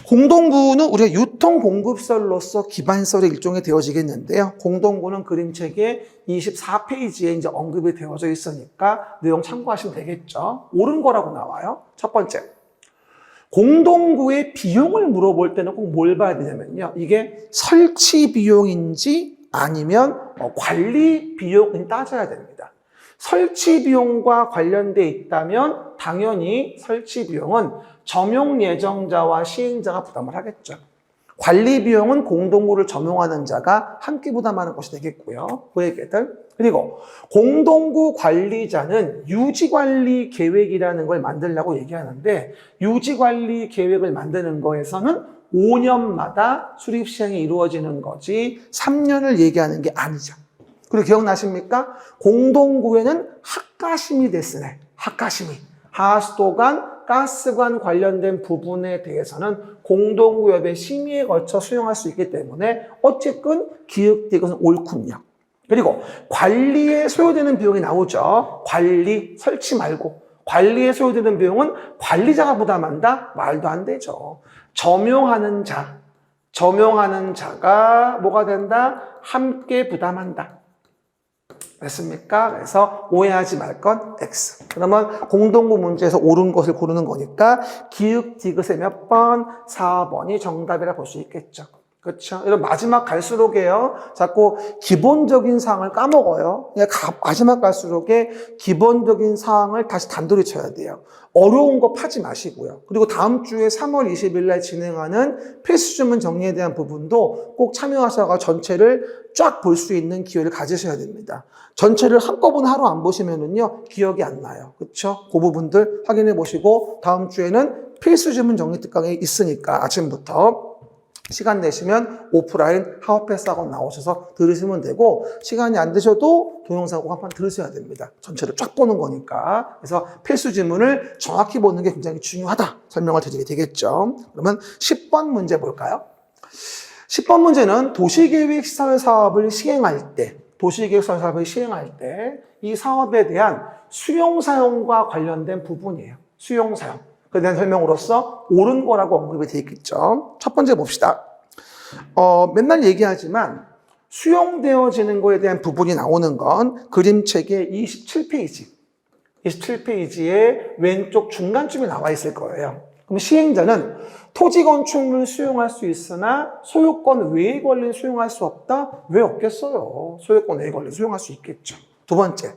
A: 공동구는 우리가 유통공급설로서 기반설의 일종이 되어지겠는데요. 공동구는 그림책의 24페이지에 이제 언급이 되어져 있으니까 내용 참고하시면 되겠죠. 옳은 거라고 나와요. 첫 번째. 공동구의 비용을 물어볼 때는 꼭 뭘 봐야 되냐면요. 이게 설치 비용인지 아니면 관리 비용인지 따져야 됩니다. 설치 비용과 관련돼 있다면 당연히 설치 비용은 점용 예정자와 시행자가 부담을 하겠죠. 관리 비용은 공동구를 점용하는 자가 함께 부담하는 것이 되겠고요. 그 얘기들. 그리고 공동구 관리자는 유지관리 계획이라는 걸 만들려고 얘기하는데 유지관리 계획을 만드는 거에서는 5년마다 수립 시행이 이루어지는 거지 3년을 얘기하는 게 아니죠. 그리고 기억나십니까? 공동구에는 학가심이 됐으네. 학가심이. 하수도관, 가스관 관련된 부분에 대해서는 공동구협의 심의에 거쳐 수용할 수 있기 때문에 어쨌든 기획된 것은 옳군요. 그리고 관리에 소요되는 비용이 나오죠. 관리, 설치 말고. 관리에 소요되는 비용은 관리자가 부담한다? 말도 안 되죠. 점용하는 자가 뭐가 된다? 함께 부담한다. 됐습니까? 그래서 오해하지 말 건 X. 그러면 공동구 문제에서 옳은 것을 고르는 거니까 기역, 디귿의 몇 번? 4번이 정답이라 볼 수 있겠죠. 그렇죠? 이런 마지막 갈수록에요. 자꾸 기본적인 사항을 까먹어요. 마지막 갈수록에 기본적인 사항을 다시 단도리 쳐야 돼요. 어려운 거 파지 마시고요. 그리고 다음 주에 3월 20일 날 진행하는 필수주문 정리에 대한 부분도 꼭 참여하셔서 전체를 쫙 볼 수 있는 기회를 가지셔야 됩니다. 전체를 한꺼번에 하루 안 보시면은요, 기억이 안 나요. 그렇죠? 그 부분들 확인해 보시고 다음 주에는 필수주문 정리 특강이 있으니까 아침부터 시간 내시면 오프라인 하우패스학원 나오셔서 들으시면 되고 시간이 안 되셔도 동영상 꼭 한번 들으셔야 됩니다. 전체를 쫙 보는 거니까. 그래서 필수 지문을 정확히 보는 게 굉장히 중요하다. 설명을 드리게 되겠죠. 그러면 10번 문제 볼까요? 10번 문제는 도시계획시설 사업을 시행할 때 이 사업에 대한 수용사용과 관련된 부분이에요. 수용사용. 그에 대한 설명으로서 옳은 거라고 언급이 되어 있겠죠. 첫 번째 봅시다. 맨날 얘기하지만 수용되어지는 거에 대한 부분이 나오는 건 그림책의 27페이지의 왼쪽 중간쯤에 나와 있을 거예요. 그럼 시행자는 토지 건축물 수용할 수 있으나 소유권 외의 권리는 수용할 수 없다? 왜 없겠어요? 소유권 외의 권리는 수용할 수 있겠죠. 두 번째,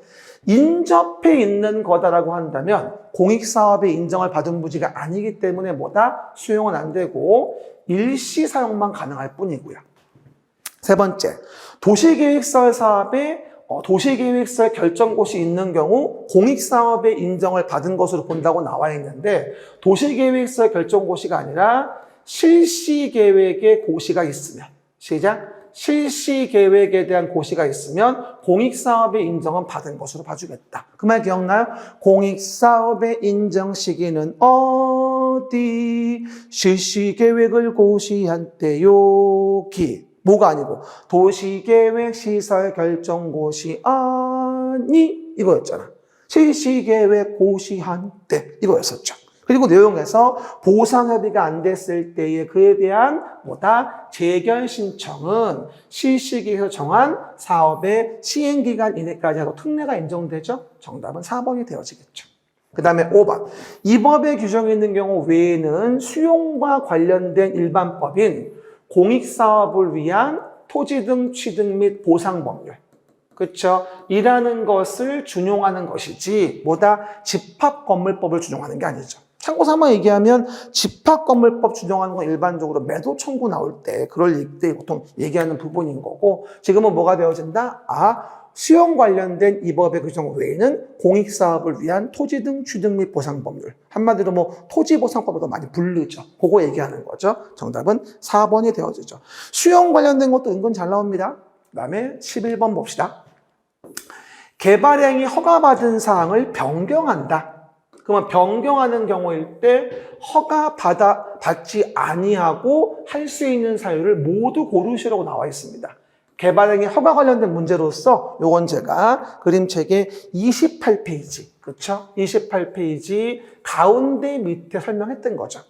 A: 인접해 있는 거다라고 한다면 공익사업의 인정을 받은 부지가 아니기 때문에 뭐다? 수용은 안 되고 일시 사용만 가능할 뿐이고요. 세 번째, 도시계획설 사업에 도시계획설 결정고시 있는 경우 공익사업의 인정을 받은 것으로 본다고 나와 있는데 도시계획설 결정고시가 아니라 실시계획의 고시가 있으면 시작! 실시계획에 대한 고시가 있으면 공익사업의 인정은 받은 것으로 봐주겠다. 그 말 기억나요? 공익사업의 인정 시기는 어디? 실시계획을 고시한 때요. 뭐가 아니고 도시계획 시설 결정고시 아니 이거였잖아. 실시계획 고시한 때 이거였었죠. 그리고 내용에서 보상협의가 안 됐을 때에 그에 대한 뭐다? 재결 신청은 실시기에서 정한 사업의 시행기간 이내까지 하고 특례가 인정되죠? 정답은 4번이 되어지겠죠. 그 다음에 5번. 이 법에 규정이 있는 경우 외에는 수용과 관련된 일반법인 공익사업을 위한 토지 등 취득 및 보상 법률. 그렇죠? 이라는 것을 준용하는 것이지 뭐다? 집합건물법을 준용하는 게 아니죠. 참고삼아 얘기하면 집합건물법 준용하는 건 일반적으로 매도 청구 나올 때 그럴 때 보통 얘기하는 부분인 거고 지금은 뭐가 되어진다? 수용 관련된 이 법의 규정 외에는 공익사업을 위한 토지 등 취득 및 보상 법률. 한마디로 토지보상법으로 많이 부르죠. 그거 얘기하는 거죠. 정답은 4번이 되어지죠. 수용 관련된 것도 은근 잘 나옵니다. 그 다음에 11번 봅시다. 개발행위 허가받은 사항을 변경한다. 그러면 변경하는 경우일 때 허가받지 아니하고 할 수 있는 사유를 모두 고르시라고 나와 있습니다. 개발행위 허가 관련된 문제로서 요건 제가 그림책의 28페이지, 그렇죠? 28페이지 가운데 밑에 설명했던 거죠.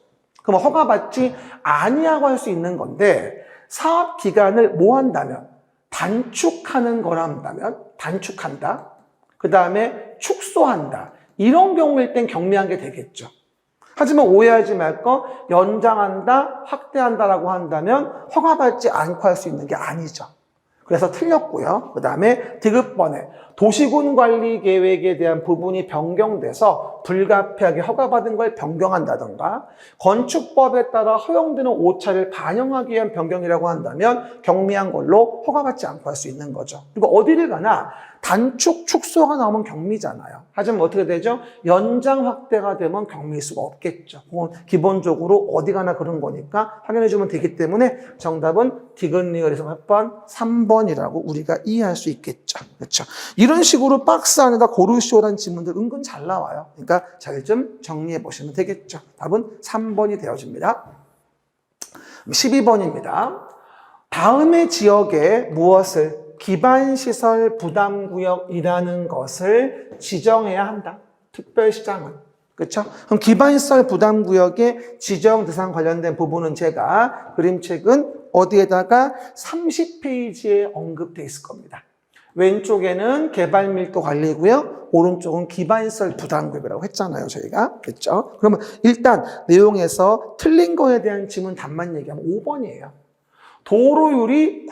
A: 그럼 허가받지 아니하고 할 수 있는 건데 사업 기간을 뭐 한다면 단축하는 거라 한다면 단축한다. 그 다음에 축소한다. 이런 경우일 땐 경미한 게 되겠죠. 하지만 오해하지 말 거 연장한다, 확대한다라고 한다면 허가받지 않고 할 수 있는 게 아니죠. 그래서 틀렸고요. 그 다음에 디귿번에 도시군 관리 계획에 대한 부분이 변경돼서 불가피하게 허가받은 걸 변경한다던가 건축법에 따라 허용되는 오차를 반영하기 위한 변경이라고 한다면 경미한 걸로 허가받지 않고 할 수 있는 거죠. 그리고 어디를 가나 단축, 축소가 나오면 경미잖아요. 하지만 어떻게 되죠? 연장, 확대가 되면 경미일 수가 없겠죠. 그건 기본적으로 어디 가나 그런 거니까 확인해주면 되기 때문에 정답은 디귿리을에서 몇 번? 3번이라고 우리가 이해할 수 있겠죠. 그렇죠? 이런 식으로 박스 안에다 고르시오라는 질문들 은근 잘 나와요. 그러니까 잘 좀 정리해 보시면 되겠죠. 답은 3번이 되어집니다. 12번입니다. 다음의 지역에 무엇을 기반시설 부담구역이라는 것을 지정해야 한다. 특별시장은. 그렇죠? 그럼 기반시설 부담구역의 지정 대상 관련된 부분은 제가 그림책은 어디에다가 30페이지에 언급되어 있을 겁니다. 왼쪽에는 개발밀도 관리고요. 오른쪽은 기반시설 부담구역이라고 했잖아요. 저희가. 그렇죠? 그러면 일단 내용에서 틀린 거에 대한 질문 답만 얘기하면 5번이에요. 도로율이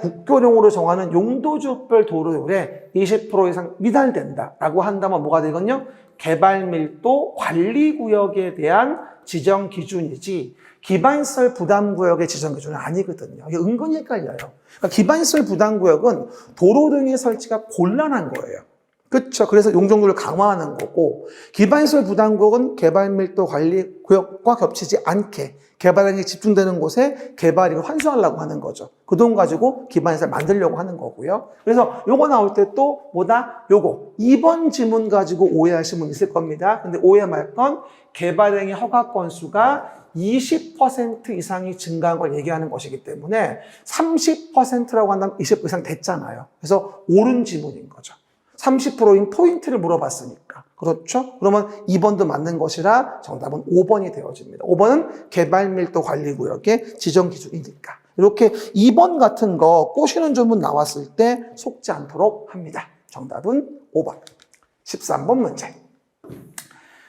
A: 국교령으로 정하는 용도지역별 도로율의 20% 이상 미달된다라고 한다면 뭐가 되거든요? 개발밀도 관리구역에 대한 지정 기준이지 기반시설 부담구역의 지정 기준은 아니거든요. 이게 은근히 헷갈려요. 그러니까 기반시설 부담구역은 도로 등의 설치가 곤란한 거예요. 그렇죠. 그래서 용적률을 강화하는 거고 기반시설 부담구역은 개발밀도 관리구역과 겹치지 않게 개발량이 집중되는 곳에 개발이익을 환수하려고 하는 거죠. 그 돈 가지고 기반시설 만들려고 하는 거고요. 그래서 요거 나올 때 또 뭐다? 요거 2번 지문 가지고 오해하시는 분 있을 겁니다. 근데 오해 말 건 개발행위 허가 건수가 20% 이상이 증가한 걸 얘기하는 것이기 때문에 30%라고 한다면 20% 이상 됐잖아요. 그래서 옳은 지문인 거죠. 30%인 포인트를 물어봤으니까. 그렇죠? 그러면 2번도 맞는 것이라 정답은 5번이 되어집니다. 5번은 개발밀도 관리구역의 지정 기준이니까. 이렇게 2번 같은 거 꼬시는 질문 나왔을 때 속지 않도록 합니다. 정답은 5번. 13번 문제.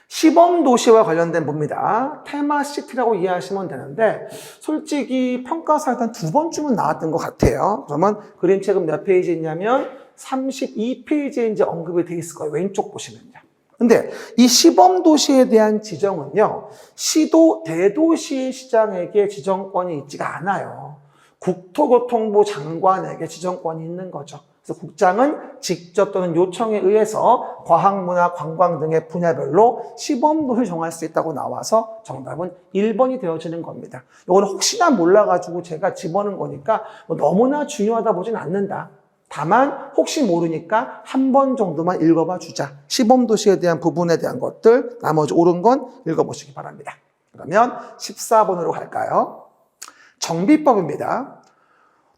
A: 시범도시와 관련된 부분입니다. 테마시티라고 이해하시면 되는데 솔직히 평가사에 한 2번쯤은 나왔던 것 같아요. 그러면 그림책은 몇 페이지 있냐면 32페이지에 이제 언급이 되어 있을 거예요. 왼쪽 보시면요. 근데 이 시범도시에 대한 지정은요, 시도, 대도시의 시장에게 지정권이 있지가 않아요. 국토교통부 장관에게 지정권이 있는 거죠. 그래서 국장은 직접 또는 요청에 의해서 과학문화, 관광 등의 분야별로 시범도시를 정할 수 있다고 나와서 정답은 1번이 되어지는 겁니다. 이거는 혹시나 몰라가지고 제가 집어넣은 거니까 뭐 너무나 중요하다 보진 않는다. 다만 혹시 모르니까 한 번 정도만 읽어봐 주자. 시범도시에 대한 부분에 대한 것들, 나머지 옳은 건 읽어보시기 바랍니다. 그러면 14번으로 갈까요? 정비법입니다.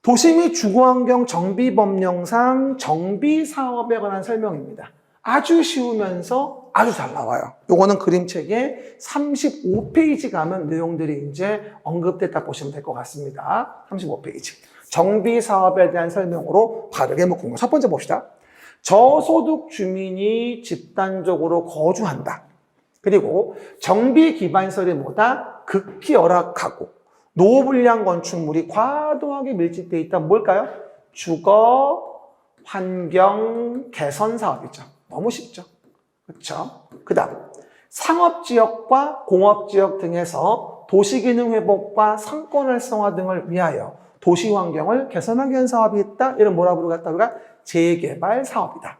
A: 도시 및 주거환경 정비법령상 정비사업에 관한 설명입니다. 아주 쉬우면서 아주 잘 나와요. 요거는 그림책에 35페이지 가면 내용들이 이제 언급됐다 보시면 될 것 같습니다. 35페이지. 정비사업에 대한 설명으로 바르게 묶은 거. 첫 번째 봅시다. 저소득 주민이 집단적으로 거주한다. 그리고 정비기반시설이 뭐다? 극히 열악하고 노후불량 건축물이 과도하게 밀집되어 있다. 뭘까요? 주거, 환경, 개선 사업이죠. 너무 쉽죠? 그렇죠? 그 다음 상업지역과 공업지역 등에서 도시기능 회복과 상권 활성화 등을 위하여 도시환경을 개선하기 위한 사업이 있다. 이런 뭐라 부르겠다? 우리가 재개발 사업이다.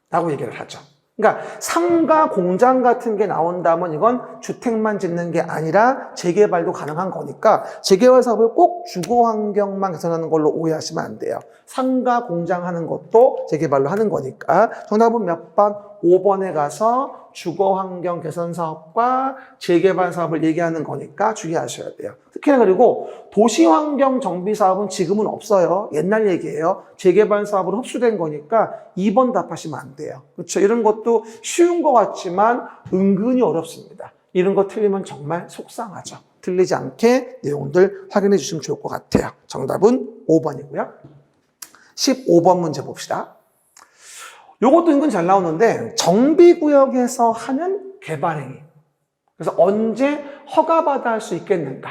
A: 라고 얘기를 하죠. 그러니까 상가 공장 같은 게 나온다면 이건 주택만 짓는 게 아니라 재개발도 가능한 거니까 재개발 사업을 꼭 주거환경만 개선하는 걸로 오해하시면 안 돼요. 상가 공장 하는 것도 재개발로 하는 거니까 정답은 몇 번? 5번에 가서 주거환경 개선 사업과 재개발 사업을 얘기하는 거니까 주의하셔야 돼요. 특히나 그리고 도시환경 정비 사업은 지금은 없어요. 옛날 얘기예요. 재개발 사업으로 흡수된 거니까 2번 답하시면 안 돼요. 그렇죠? 이런 것도 쉬운 것 같지만 은근히 어렵습니다. 이런 거 틀리면 정말 속상하죠. 틀리지 않게 내용들 확인해 주시면 좋을 것 같아요. 정답은 5번이고요. 15번 문제 봅시다. 요것도 은근 잘 나오는데 정비구역에서 하는 개발행위. 그래서 언제 허가받아 할 수 있겠는가?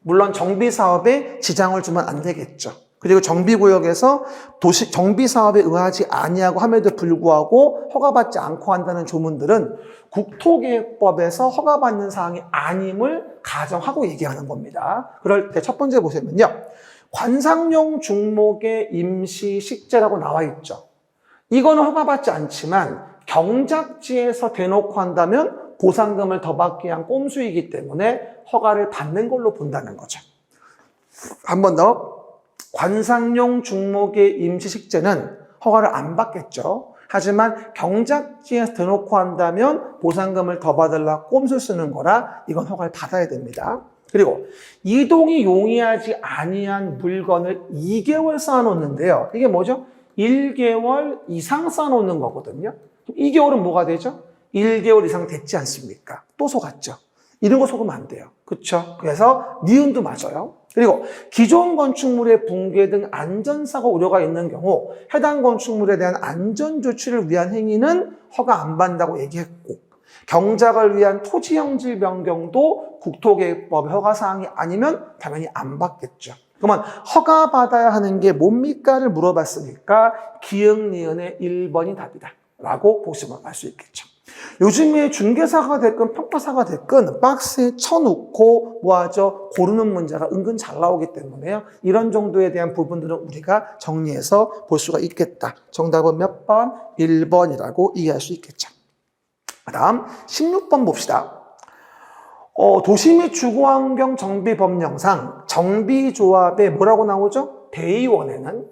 A: 물론 정비사업에 지장을 주면 안 되겠죠. 그리고 정비구역에서 정비사업에 의하지 아니하고 함에도 불구하고 허가받지 않고 한다는 조문들은 국토계획법에서 허가받는 사항이 아님을 가정하고 얘기하는 겁니다. 그럴 때 첫 번째 보시면요. 관상용 중목의 임시식재라고 나와 있죠. 이거는 허가받지 않지만 경작지에서 대놓고 한다면 보상금을 더 받기 위한 꼼수이기 때문에 허가를 받는 걸로 본다는 거죠. 한 번 더. 관상용 중목의 임시식재는 허가를 안 받겠죠. 하지만 경작지에서 대놓고 한다면 보상금을 더 받으려 꼼수 쓰는 거라 이건 허가를 받아야 됩니다. 그리고 이동이 용이하지 아니한 물건을 2개월 쌓아놓는데요. 이게 뭐죠? 1개월 이상 쌓아놓는 거거든요. 2개월은 뭐가 되죠? 1개월 이상 됐지 않습니까? 또 속았죠. 이런 거 속으면 안 돼요. 그렇죠? 그래서 니은도 맞아요. 그리고 기존 건축물의 붕괴 등 안전사고 우려가 있는 경우 해당 건축물에 대한 안전조치를 위한 행위는 허가 안 받는다고 얘기했고 경작을 위한 토지형질 변경도 국토계획법의 허가사항이 아니면 당연히 안 받겠죠. 그러면 허가받아야 하는 게 뭡니까를 물어봤으니까 기역, 니은의 1번이 답이다 라고 보시면 알 수 있겠죠. 요즘에 중개사가 됐건 평가사가 됐건 박스에 쳐놓고 뭐하죠? 고르는 문제가 은근 잘 나오기 때문에요. 이런 정도에 대한 부분들은 우리가 정리해서 볼 수가 있겠다. 정답은 몇 번? 1번이라고 이해할 수 있겠죠. 그 다음 16번 봅시다. 도시 및 주거환경 정비법령상 정비조합에 뭐라고 나오죠? 대의원에는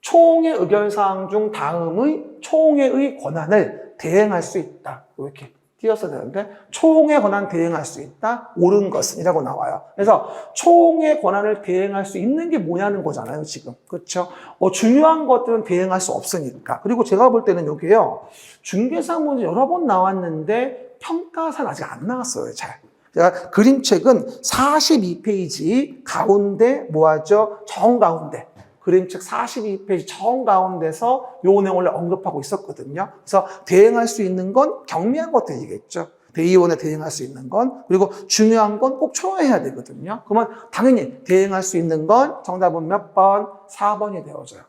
A: 총회 의결사항 중 다음의 총회의 권한을 대행할 수 있다. 이렇게 띄었어야 되는데 총회 권한 대행할 수 있다. 옳은 것은 이라고 나와요. 그래서 총회 권한을 대행할 수 있는 게 뭐냐는 거잖아요. 지금. 그렇죠? 중요한 것들은 대행할 수 없으니까. 그리고 제가 볼 때는 여기에요. 중개사 문제 여러 번 나왔는데 평가사는 아직 안 나왔어요. 잘. 제가 그림책은 42페이지 가운데 뭐하죠? 정가운데. 그림책 42페이지 정가운데서 요 내용을 언급하고 있었거든요. 그래서 대행할 수 있는 건 경미한 것들이겠죠. 대의원에 대행할 수 있는 건. 그리고 중요한 건 꼭 총회해야 되거든요. 그러면 당연히 대행할 수 있는 건 정답은 몇 번? 4번이 되어져요.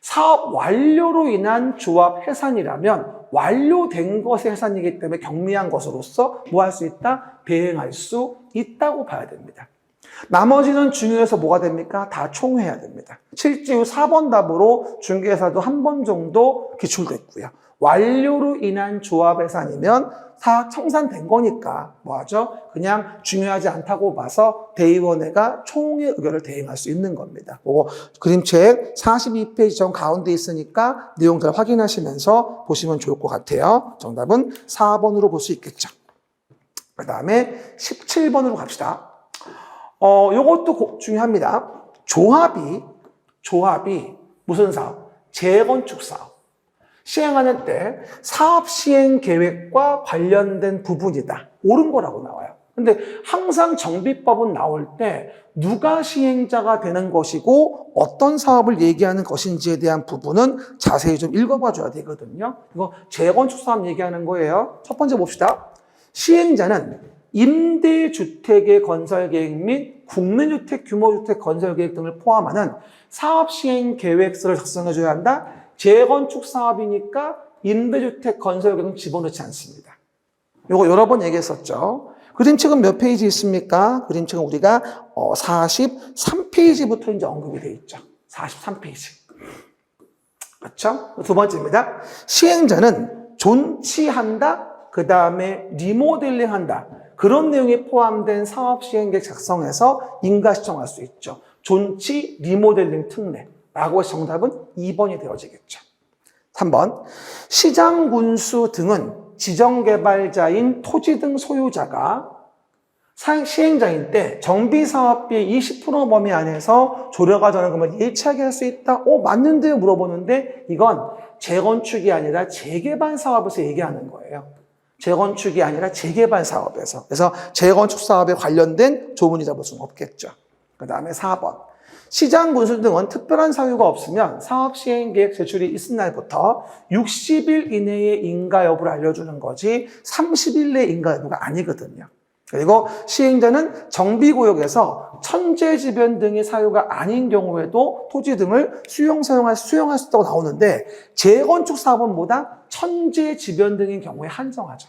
A: 사업 완료로 인한 조합 해산이라면 완료된 것의 해산이기 때문에 경미한 것으로서 뭐 할 수 있다? 대행할 수 있다고 봐야 됩니다. 나머지는 중요해서 뭐가 됩니까? 다 총회해야 됩니다. 실제로 4번 답으로 중개사도 한 번 정도 기출됐고요. 완료로 인한 조합 해산이면 다 청산된 거니까 뭐하죠? 그냥 중요하지 않다고 봐서 대의원회가 총회 의결을 대행할 수 있는 겁니다. 그리고 그림책 42페이지 정 가운데 있으니까 내용들 확인하시면서 보시면 좋을 것 같아요. 정답은 4번으로 볼 수 있겠죠. 그 다음에 17번으로 갑시다. 요것도 중요합니다. 조합이 무슨 사업? 재건축 사업. 시행하는 때 사업 시행 계획과 관련된 부분이다. 옳은 거라고 나와요. 근데 항상 정비법은 나올 때 누가 시행자가 되는 것이고 어떤 사업을 얘기하는 것인지에 대한 부분은 자세히 좀 읽어봐 줘야 되거든요. 이거 재건축 사업 얘기하는 거예요. 첫 번째 봅시다. 시행자는 임대주택의 건설계획 및 국민주택, 규모주택 건설계획 등을 포함하는 사업시행계획서를 작성해줘야 한다. 재건축 사업이니까 임대주택 건설계획은 집어넣지 않습니다. 이거 여러 번 얘기했었죠. 그림책은 몇 페이지 있습니까? 그림책은 우리가 43페이지부터 이제 언급이 되어 있죠. 43페이지. 그렇죠? 두 번째입니다. 시행자는 존치한다. 그 다음에 리모델링한다. 그런 내용이 포함된 사업시행계획 작성해서 인가 시청할 수 있죠. 존치, 리모델링 특례라고 해서 정답은 2번이 되어지겠죠. 3번, 시장군수 등은 지정개발자인 토지 등 소유자가 시행자인 때 정비사업비 20% 범위 안에서 조례가 정한 금을 예치하게 할 수 있다. 맞는데요? 물어보는데 이건 재건축이 아니라 재개발 사업에서 얘기하는 거예요. 재건축이 아니라 재개발 사업에서. 그래서 재건축 사업에 관련된 조문이 잡을 수는 없겠죠. 그 다음에 4번. 시장 군수 등은 특별한 사유가 없으면 사업 시행 계획 제출이 있은 날부터 60일 이내의 인가 여부를 알려주는 거지 30일 내 인가 여부가 아니거든요. 그리고 시행자는 정비구역에서 천재지변 등의 사유가 아닌 경우에도 토지 등을 사용할 수 있다고 나오는데 재건축 사업은 뭐다? 천재지변 등인 경우에 한정하죠.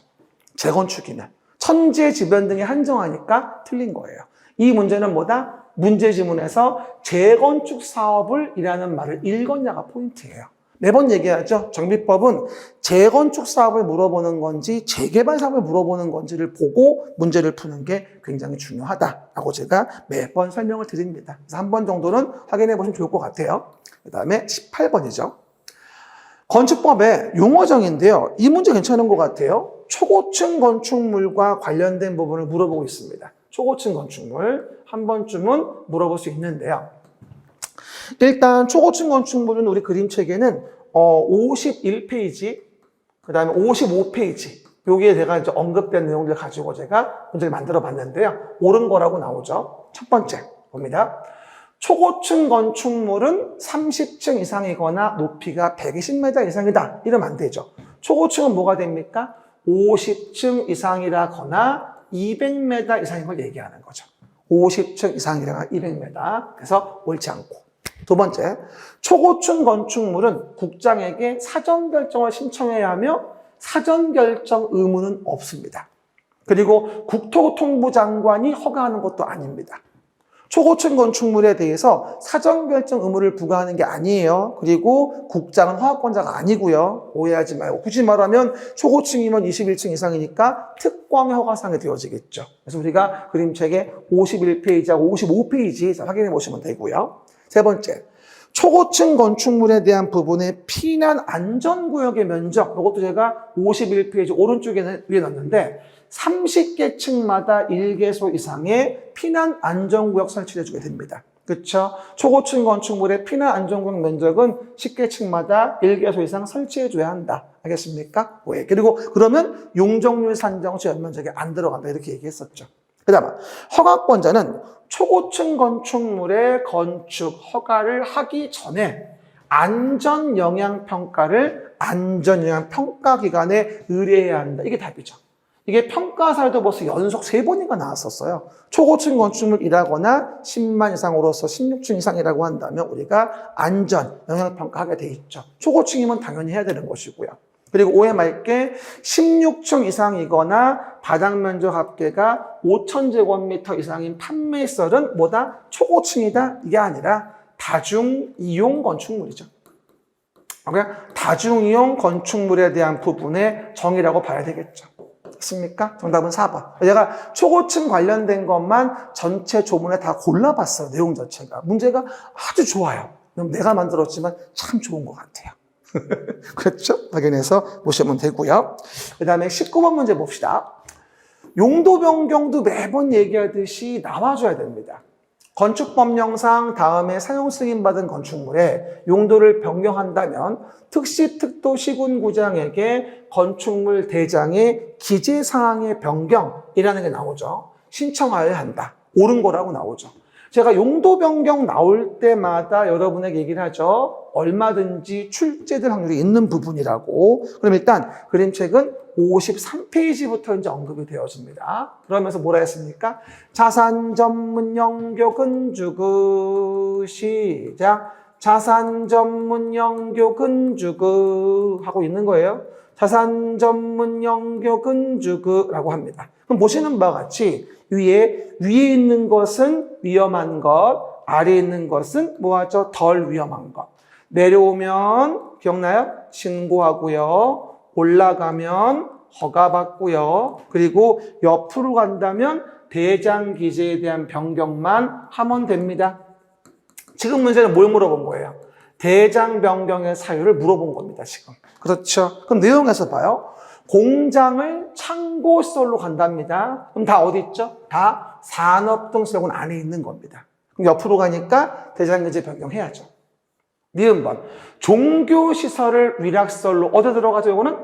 A: 재건축이면. 천재지변 등에 한정하니까 틀린 거예요. 이 문제는 뭐다? 문제지문에서 재건축 사업을 이라는 말을 읽었냐가 포인트예요. 매번 얘기하죠. 정비법은 재건축 사업을 물어보는 건지 재개발 사업을 물어보는 건지를 보고 문제를 푸는 게 굉장히 중요하다라고 제가 매번 설명을 드립니다. 그래서 한 번 정도는 확인해 보시면 좋을 것 같아요. 그 다음에 18번이죠. 건축법의 용어정인데요. 이 문제 괜찮은 것 같아요. 초고층 건축물과 관련된 부분을 물어보고 있습니다. 초고층 건축물 한 번쯤은 물어볼 수 있는데요. 일단 초고층 건축물은 우리 그림책에는 51페이지, 그 다음에 55페이지 여기에 제가 이제 언급된 내용들 가지고 제가 문제를 만들어 봤는데요. 옳은 거라고 나오죠. 첫 번째 봅니다. 초고층 건축물은 30층 이상이거나 높이가 120m 이상이다. 이러면 안 되죠. 초고층은 뭐가 됩니까? 50층 이상이라거나 200m 이상인 걸 얘기하는 거죠. 50층 이상이라거나 200m. 그래서 옳지 않고. 두 번째, 초고층 건축물은 국장에게 사전 결정을 신청해야 하며 사전 결정 의무는 없습니다. 그리고 국토교통부 장관이 허가하는 것도 아닙니다. 초고층 건축물에 대해서 사전 결정 의무를 부과하는 게 아니에요. 그리고 국장은 허가권자가 아니고요. 오해하지 말고. 굳이 말하면 초고층이면 21층 이상이니까 특광의 허가상에 되어지겠죠. 그래서 우리가 그림책에 51페이지하고 55페이지 확인해 보시면 되고요. 세 번째, 초고층 건축물에 대한 부분의 피난 안전구역의 면적, 이것도 제가 51페이지 오른쪽에 위에 넣었는데 30개 층마다 1개소 이상의 피난 안전구역 설치해 주게 됩니다. 그렇죠? 초고층 건축물의 피난 안전구역 면적은 10개 층마다 1개소 이상 설치해 줘야 한다. 알겠습니까? 왜? 그리고 그러면 용적률 산정 시 연면적이 안 들어간다. 이렇게 얘기했었죠. 그 다음 허가권자는 초고층 건축물의 건축 허가를 하기 전에 안전영향평가를 안전영향평가기관에 의뢰해야 한다. 이게 답이죠. 이게 평가사에도 벌써 연속 3번인가 나왔었어요. 초고층 건축물이라거나 10만 이상으로서 16층 이상이라고 한다면 우리가 안전 영향평가하게 돼 있죠. 초고층이면 당연히 해야 되는 것이고요. 그리고 오해 말게 16층 이상이거나 바닥 면적 합계가 5,000제곱미터 이상인 판매설은 뭐다? 초고층이다? 이게 아니라 다중이용 건축물이죠. 다중이용 건축물에 대한 부분의 정의라고 봐야 되겠죠. 맞습니까? 정답은 4번. 제가 초고층 관련된 것만 전체 조문에 다 골라봤어요. 내용 자체가. 문제가 아주 좋아요. 내가 만들었지만 참 좋은 것 같아요. 그렇죠? 확인해서 보시면 되고요. 그 다음에 19번 문제 봅시다. 용도 변경도 매번 얘기하듯이 나와줘야 됩니다. 건축법령상 다음에 사용 승인받은 건축물에 용도를 변경한다면 특시 특도 시군구장에게 건축물 대장의 기재사항의 변경이라는 게 나오죠. 신청하여야 한다. 옳은 거라고 나오죠. 제가 용도 변경 나올 때마다 여러분에게 얘기를 하죠. 얼마든지 출제될 확률이 있는 부분이라고. 그럼 일단 그림책은 53페이지부터 이제 언급이 되어집니다. 그러면서 뭐라 했습니까? 자산 전문 영교 근주그 시작. 자산 전문 영교 근주그 하고 있는 거예요. 자산 전문 영교 근주그라고 합니다. 그럼 보시는 바와 같이 위에 있는 것은 위험한 것, 아래에 있는 것은 뭐하죠? 덜 위험한 것. 내려오면 기억나요? 신고하고요. 올라가면 허가받고요. 그리고 옆으로 간다면 대장 기재에 대한 변경만 하면 됩니다. 지금 문제는 뭘 물어본 거예요? 대장 변경의 사유를 물어본 겁니다, 지금. 그렇죠? 그럼 내용에서 봐요. 공장을 창고시설로 간답니다. 그럼 다 어디 있죠? 다 산업등시설군 안에 있는 겁니다. 그럼 옆으로 가니까 대장 기재 변경해야죠. 니은번. 종교시설을 위락설로 어디 들어가죠? 요거는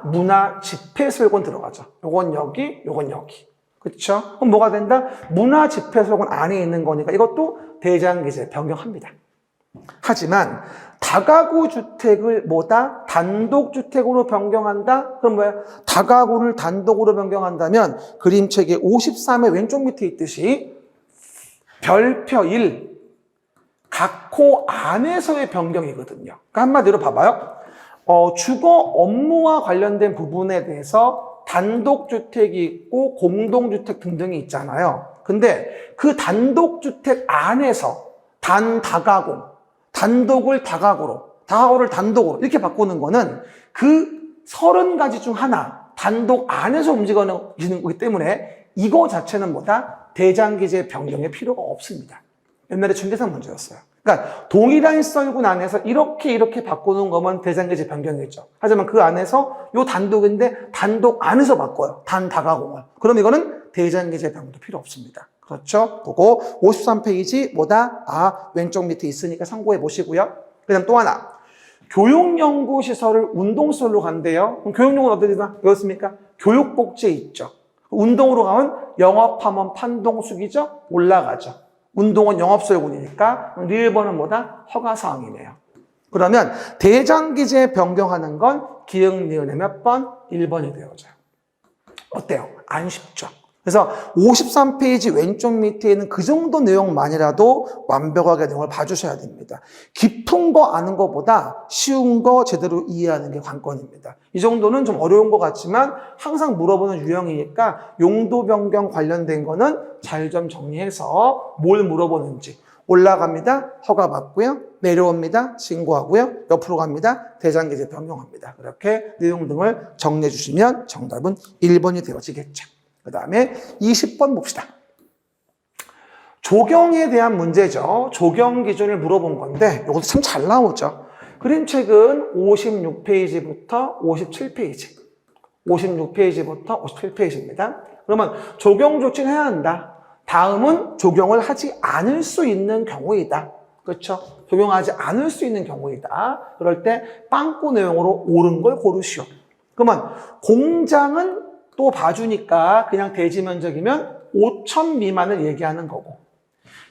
A: 문화집회소유권 들어가죠. 요건 여기, 요건 여기. 그렇죠? 그럼 뭐가 된다? 문화집회소유권 안에 있는 거니까 이것도 대장기재 변경합니다. 하지만 다가구 주택을 뭐다? 단독주택으로 변경한다? 그럼 뭐야? 다가구를 단독으로 변경한다면 그림책의 53의 왼쪽 밑에 있듯이 별표 1 각호 안에서의 변경이거든요. 그러니까 한마디로 봐봐요. 주거 업무와 관련된 부분에 대해서 단독주택이 있고 공동주택 등등이 있잖아요. 근데 그 단독주택 안에서 단다가구, 단독을 다가구로, 다가구를 단독으로 이렇게 바꾸는 거는 그 30가지 중 하나, 단독 안에서 움직이는 거기 때문에 이거 자체는 뭐다? 대장기재 변경의 필요가 없습니다. 옛날에 중개상 문제였어요. 그러니까 동일한 썰군 안에서 이렇게 바꾸는 거면 대장기재 변경이죠. 하지만 그 안에서 요 단독인데 단독 안에서 바꿔요. 단다가공을. 그럼 이거는 대장기재 변경도 필요 없습니다. 그렇죠? 그거 53페이지 뭐다? 왼쪽 밑에 있으니까 참고해 보시고요. 그 다음 또 하나. 교육연구시설을 운동시설로 간대요. 그럼 교육용은 어디다? 그렇습니까? 교육복지에 있죠. 운동으로 가면 영업하면 판동수기죠? 올라가죠. 운동은 영업소유군이니까 리을번은 뭐다? 허가사항이네요. 그러면 대장기재 변경하는 건 기역, 니은의 몇 번? 1번이 되어져요. 어때요? 안 쉽죠? 그래서 53페이지 왼쪽 밑에 있는 그 정도 내용만이라도 완벽하게 내용을 봐주셔야 됩니다. 깊은 거 아는 것보다 쉬운 거 제대로 이해하는 게 관건입니다. 이 정도는 좀 어려운 것 같지만 항상 물어보는 유형이니까 용도 변경 관련된 거는 잘 좀 정리해서 뭘 물어보는지. 올라갑니다. 허가 받고요. 내려옵니다. 신고하고요. 옆으로 갑니다. 대장기재 변경합니다. 그렇게 내용 등을 정리해 주시면 정답은 1번이 되어지겠죠. 그 다음에 20번 봅시다. 조경에 대한 문제죠. 조경 기준을 물어본 건데 이것도 참 잘 나오죠. 그림책은 56페이지부터 57페이지. 56페이지부터 57페이지입니다. 그러면 조경 조치는 해야 한다. 다음은 조경을 하지 않을 수 있는 경우이다. 그렇죠? 적용하지 않을 수 있는 경우이다. 그럴 때 빵꾸 내용으로 옳은 걸 고르시오. 그러면 공장은 또 봐주니까 그냥 대지 면적이면 5,000 미만을 얘기하는 거고,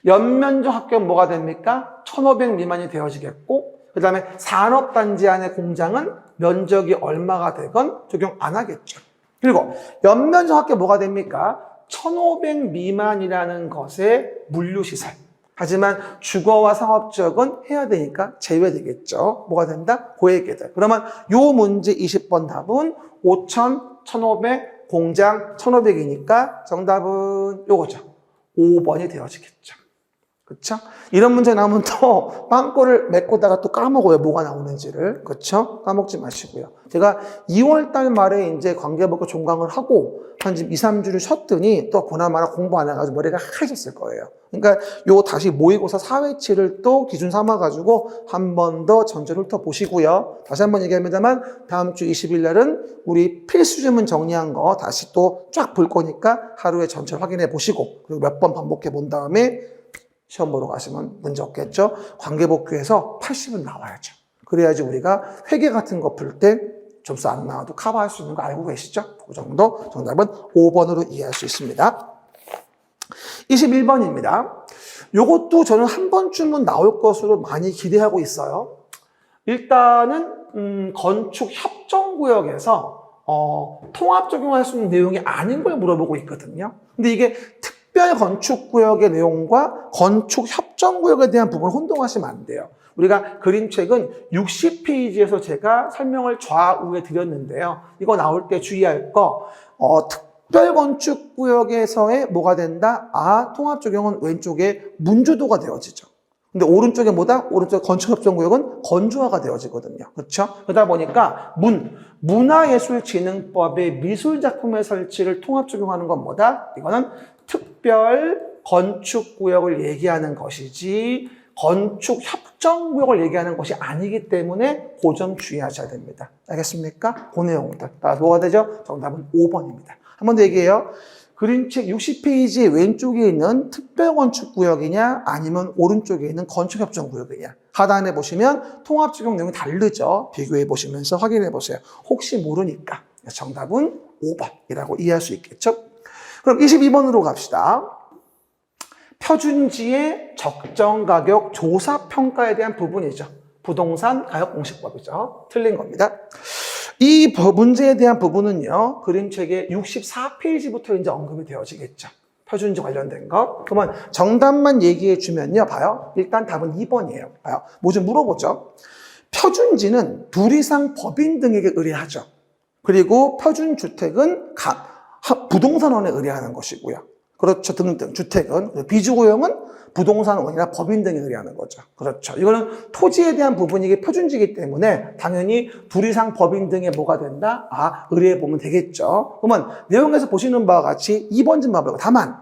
A: 연면적 학교는 뭐가 됩니까? 1,500 미만이 되어지겠고, 그 다음에 산업단지 안의 공장은 면적이 얼마가 되건 적용 안 하겠죠. 그리고 연면적 학교 뭐가 됩니까? 1,500 미만이라는 것의 물류시설. 하지만 주거와 상업지역은 해야 되니까 제외되겠죠. 뭐가 된다? 고액계들. 그러면 요 문제 20번 답은 5,000, 1,500, 공장 1,500이니까 정답은 요거죠. 5번이 되어지겠죠. 그렇죠? 이런 문제 나오면 또 빵꾸를 메꾸다가 또 까먹어요. 뭐가 나오는지를. 그렇죠? 까먹지 마시고요. 제가 2월 달 말에 이제 관계법과 종강을 하고 한 2, 3주를 쉬었더니 또 보나마나 공부 안 해가지고 머리가 하얘졌을 거예요. 그러니까 요 다시 모의고사 4회치를 또 기준 삼아가지고 한 번 더 전체를 훑어보시고요. 다시 한번 얘기합니다만 다음 주 20일 날은 우리 필수지문 정리한 거 다시 또 쫙 볼 거니까 하루에 전체를 확인해 보시고 그리고 몇 번 반복해 본 다음에 시험 보러 가시면 문제 없겠죠? 관계복귀에서 80은 나와야죠. 그래야지 우리가 회계 같은 거 풀 때 점수 안 나와도 커버할 수 있는 거 알고 계시죠? 그 정도 정답은 5번으로 이해할 수 있습니다. 21번입니다. 요것도 저는 한 번쯤은 나올 것으로 많이 기대하고 있어요. 일단은 건축 협정구역에서 통합 적용할 수 있는 내용이 아닌 걸 물어보고 있거든요. 근데 이게 특별 건축구역의 내용과 건축 협정구역에 대한 부분을 혼동하시면 안 돼요. 우리가 그림책은 60페이지에서 제가 설명을 좌우에 드렸는데요. 이거 나올 때 주의할 거, 특별 건축구역에서의 뭐가 된다? 통합 적용은 왼쪽에 문주도가 되어지죠. 근데 오른쪽에 뭐다? 오른쪽 건축협정구역은 건조화가 되어지거든요. 그렇죠? 그러다 보니까 문화예술진흥법의 미술작품의 설치를 통합 적용하는 건 뭐다? 이거는 특별 건축구역을 얘기하는 것이지 건축협정구역을 얘기하는 것이 아니기 때문에 그 점 주의하셔야 됩니다. 알겠습니까? 그 내용들. 뭐가 되죠? 정답은 5번입니다. 한 번 더 얘기해요. 그림책 60페이지 왼쪽에 있는 특별건축구역이냐 아니면 오른쪽에 있는 건축협정구역이냐. 하단에 보시면 통합 적용 내용이 다르죠. 비교해 보시면서 확인해 보세요. 혹시 모르니까 정답은 5번이라고 이해할 수 있겠죠. 그럼 22번으로 갑시다. 표준지의 적정 가격 조사 평가에 대한 부분이죠. 부동산 가격 공시법이죠. 틀린 겁니다. 이 문제에 대한 부분은요, 그림책의 64페이지부터 이제 언급이 되어지겠죠. 표준지 관련된 것. 그러면 정답만 얘기해 주면요, 봐요. 일단 답은 2번이에요. 봐요. 뭐 좀 물어보죠. 표준지는 둘 이상 법인 등에게 의뢰하죠. 그리고 표준주택은 부동산원에 의뢰하는 것이고요. 그렇죠. 등등. 주택은. 비주거용은 부동산원이나 법인 등에 의뢰하는 거죠. 그렇죠. 이거는 토지에 대한 부분이 이게 표준지이기 때문에 당연히 둘 이상 법인 등에 뭐가 된다? 의뢰해 보면 되겠죠. 그러면 내용에서 보시는 바와 같이 2번 좀 봐봐요. 다만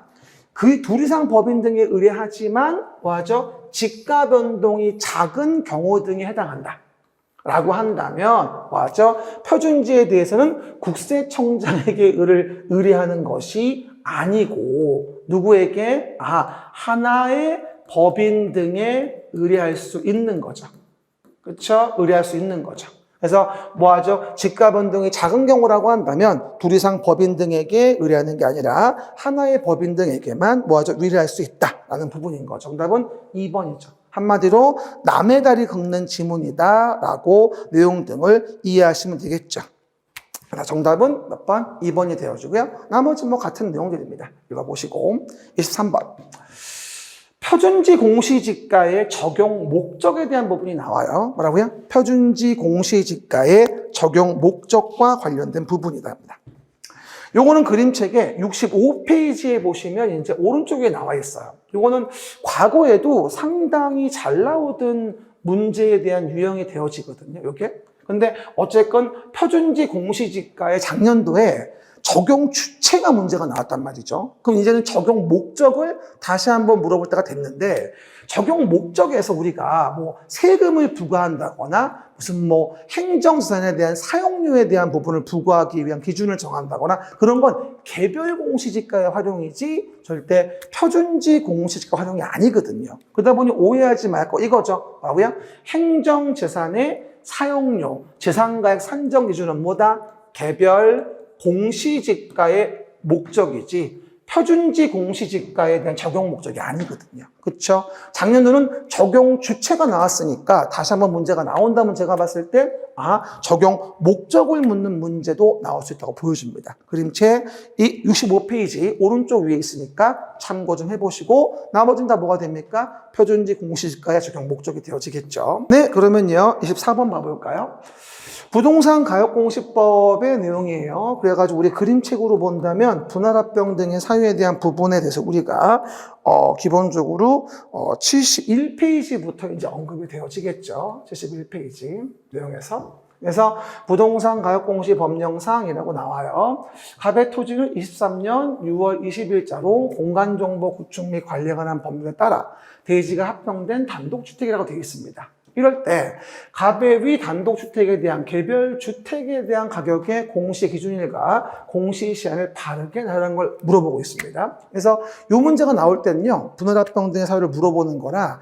A: 그 둘 이상 법인 등에 의뢰하지만 뭐하죠? 지가 변동이 작은 경우 등에 해당한다. 라고 한다면 뭐하죠? 표준지에 대해서는 국세청장에게 의뢰하는 것이 아니고 누구에게? 하나의 법인 등에 의뢰할 수 있는 거죠. 그렇죠? 의뢰할 수 있는 거죠. 그래서 뭐하죠? 지가 변동이 작은 경우라고 한다면 둘 이상 법인 등에게 의뢰하는 게 아니라 하나의 법인 등에게만 뭐하죠? 의뢰할 수 있다라는 부분인 거죠. 정답은 2번이죠. 한마디로 남의 다리 긁는 지문이다라고 내용 등을 이해하시면 되겠죠. 정답은 몇 번? 2번이 되어주고요. 나머지 뭐 같은 내용들입니다. 읽어보시고 23번. 표준지 공시지가의 적용 목적에 대한 부분이 나와요. 뭐라고요? 표준지 공시지가의 적용 목적과 관련된 부분이다 합니다. 요거는 그림책의 65페이지에 보시면 이제 오른쪽에 나와 있어요. 요거는 과거에도 상당히 잘 나오던 문제에 대한 유형이 되어지거든요. 요게. 근데 어쨌건 표준지 공시지가의 작년도에 적용 주체가 문제가 나왔단 말이죠. 그럼 이제는 적용 목적을 다시 한번 물어볼 때가 됐는데 적용 목적에서 우리가 뭐 세금을 부과한다거나 무슨 뭐 행정자산에 대한 사용료에 대한 부분을 부과하기 위한 기준을 정한다거나 그런 건 개별 공시지가의 활용이지 절대 표준지 공시지가 활용이 아니거든요. 그러다 보니 오해하지 말고 이거죠. 뭐라고요? 행정재산의 사용료, 재산가액 산정 기준은 뭐다? 개별 공시지가의 목적이지 표준지 공시지가에 대한 적용 목적이 아니거든요. 그렇죠? 작년도는 적용 주체가 나왔으니까 다시 한번 문제가 나온다면 제가 봤을 때 적용 목적을 묻는 문제도 나올 수 있다고 보여집니다. 그림체 이 65페이지 오른쪽 위에 있으니까 참고 좀 해보시고 나머지는 다 뭐가 됩니까? 표준지 공시지가의 적용 목적이 되어지겠죠. 네, 그러면요 24번 봐볼까요? 부동산 가격공시법의 내용이에요. 그래가지고 우리 그림책으로 본다면 분할합병 등의 사유에 대한 부분에 대해서 우리가 기본적으로 71페이지부터 이제 언급이 되어지겠죠. 71페이지 내용에서. 그래서 부동산 가격공시 법령상이라고 나와요. 갑의 토지를 23년 6월 20일자로 공간정보 구축 및 관리에 관한 법률에 따라 대지가 합병된 단독주택이라고 되어 있습니다. 이럴 때 갑의 위 단독주택에 대한 개별 주택에 대한 가격의 공시 기준일과 공시 시한을 바르게 나열한 걸 물어보고 있습니다. 그래서 이 문제가 나올 때는요, 분할합병 등의 사유를 물어보는 거라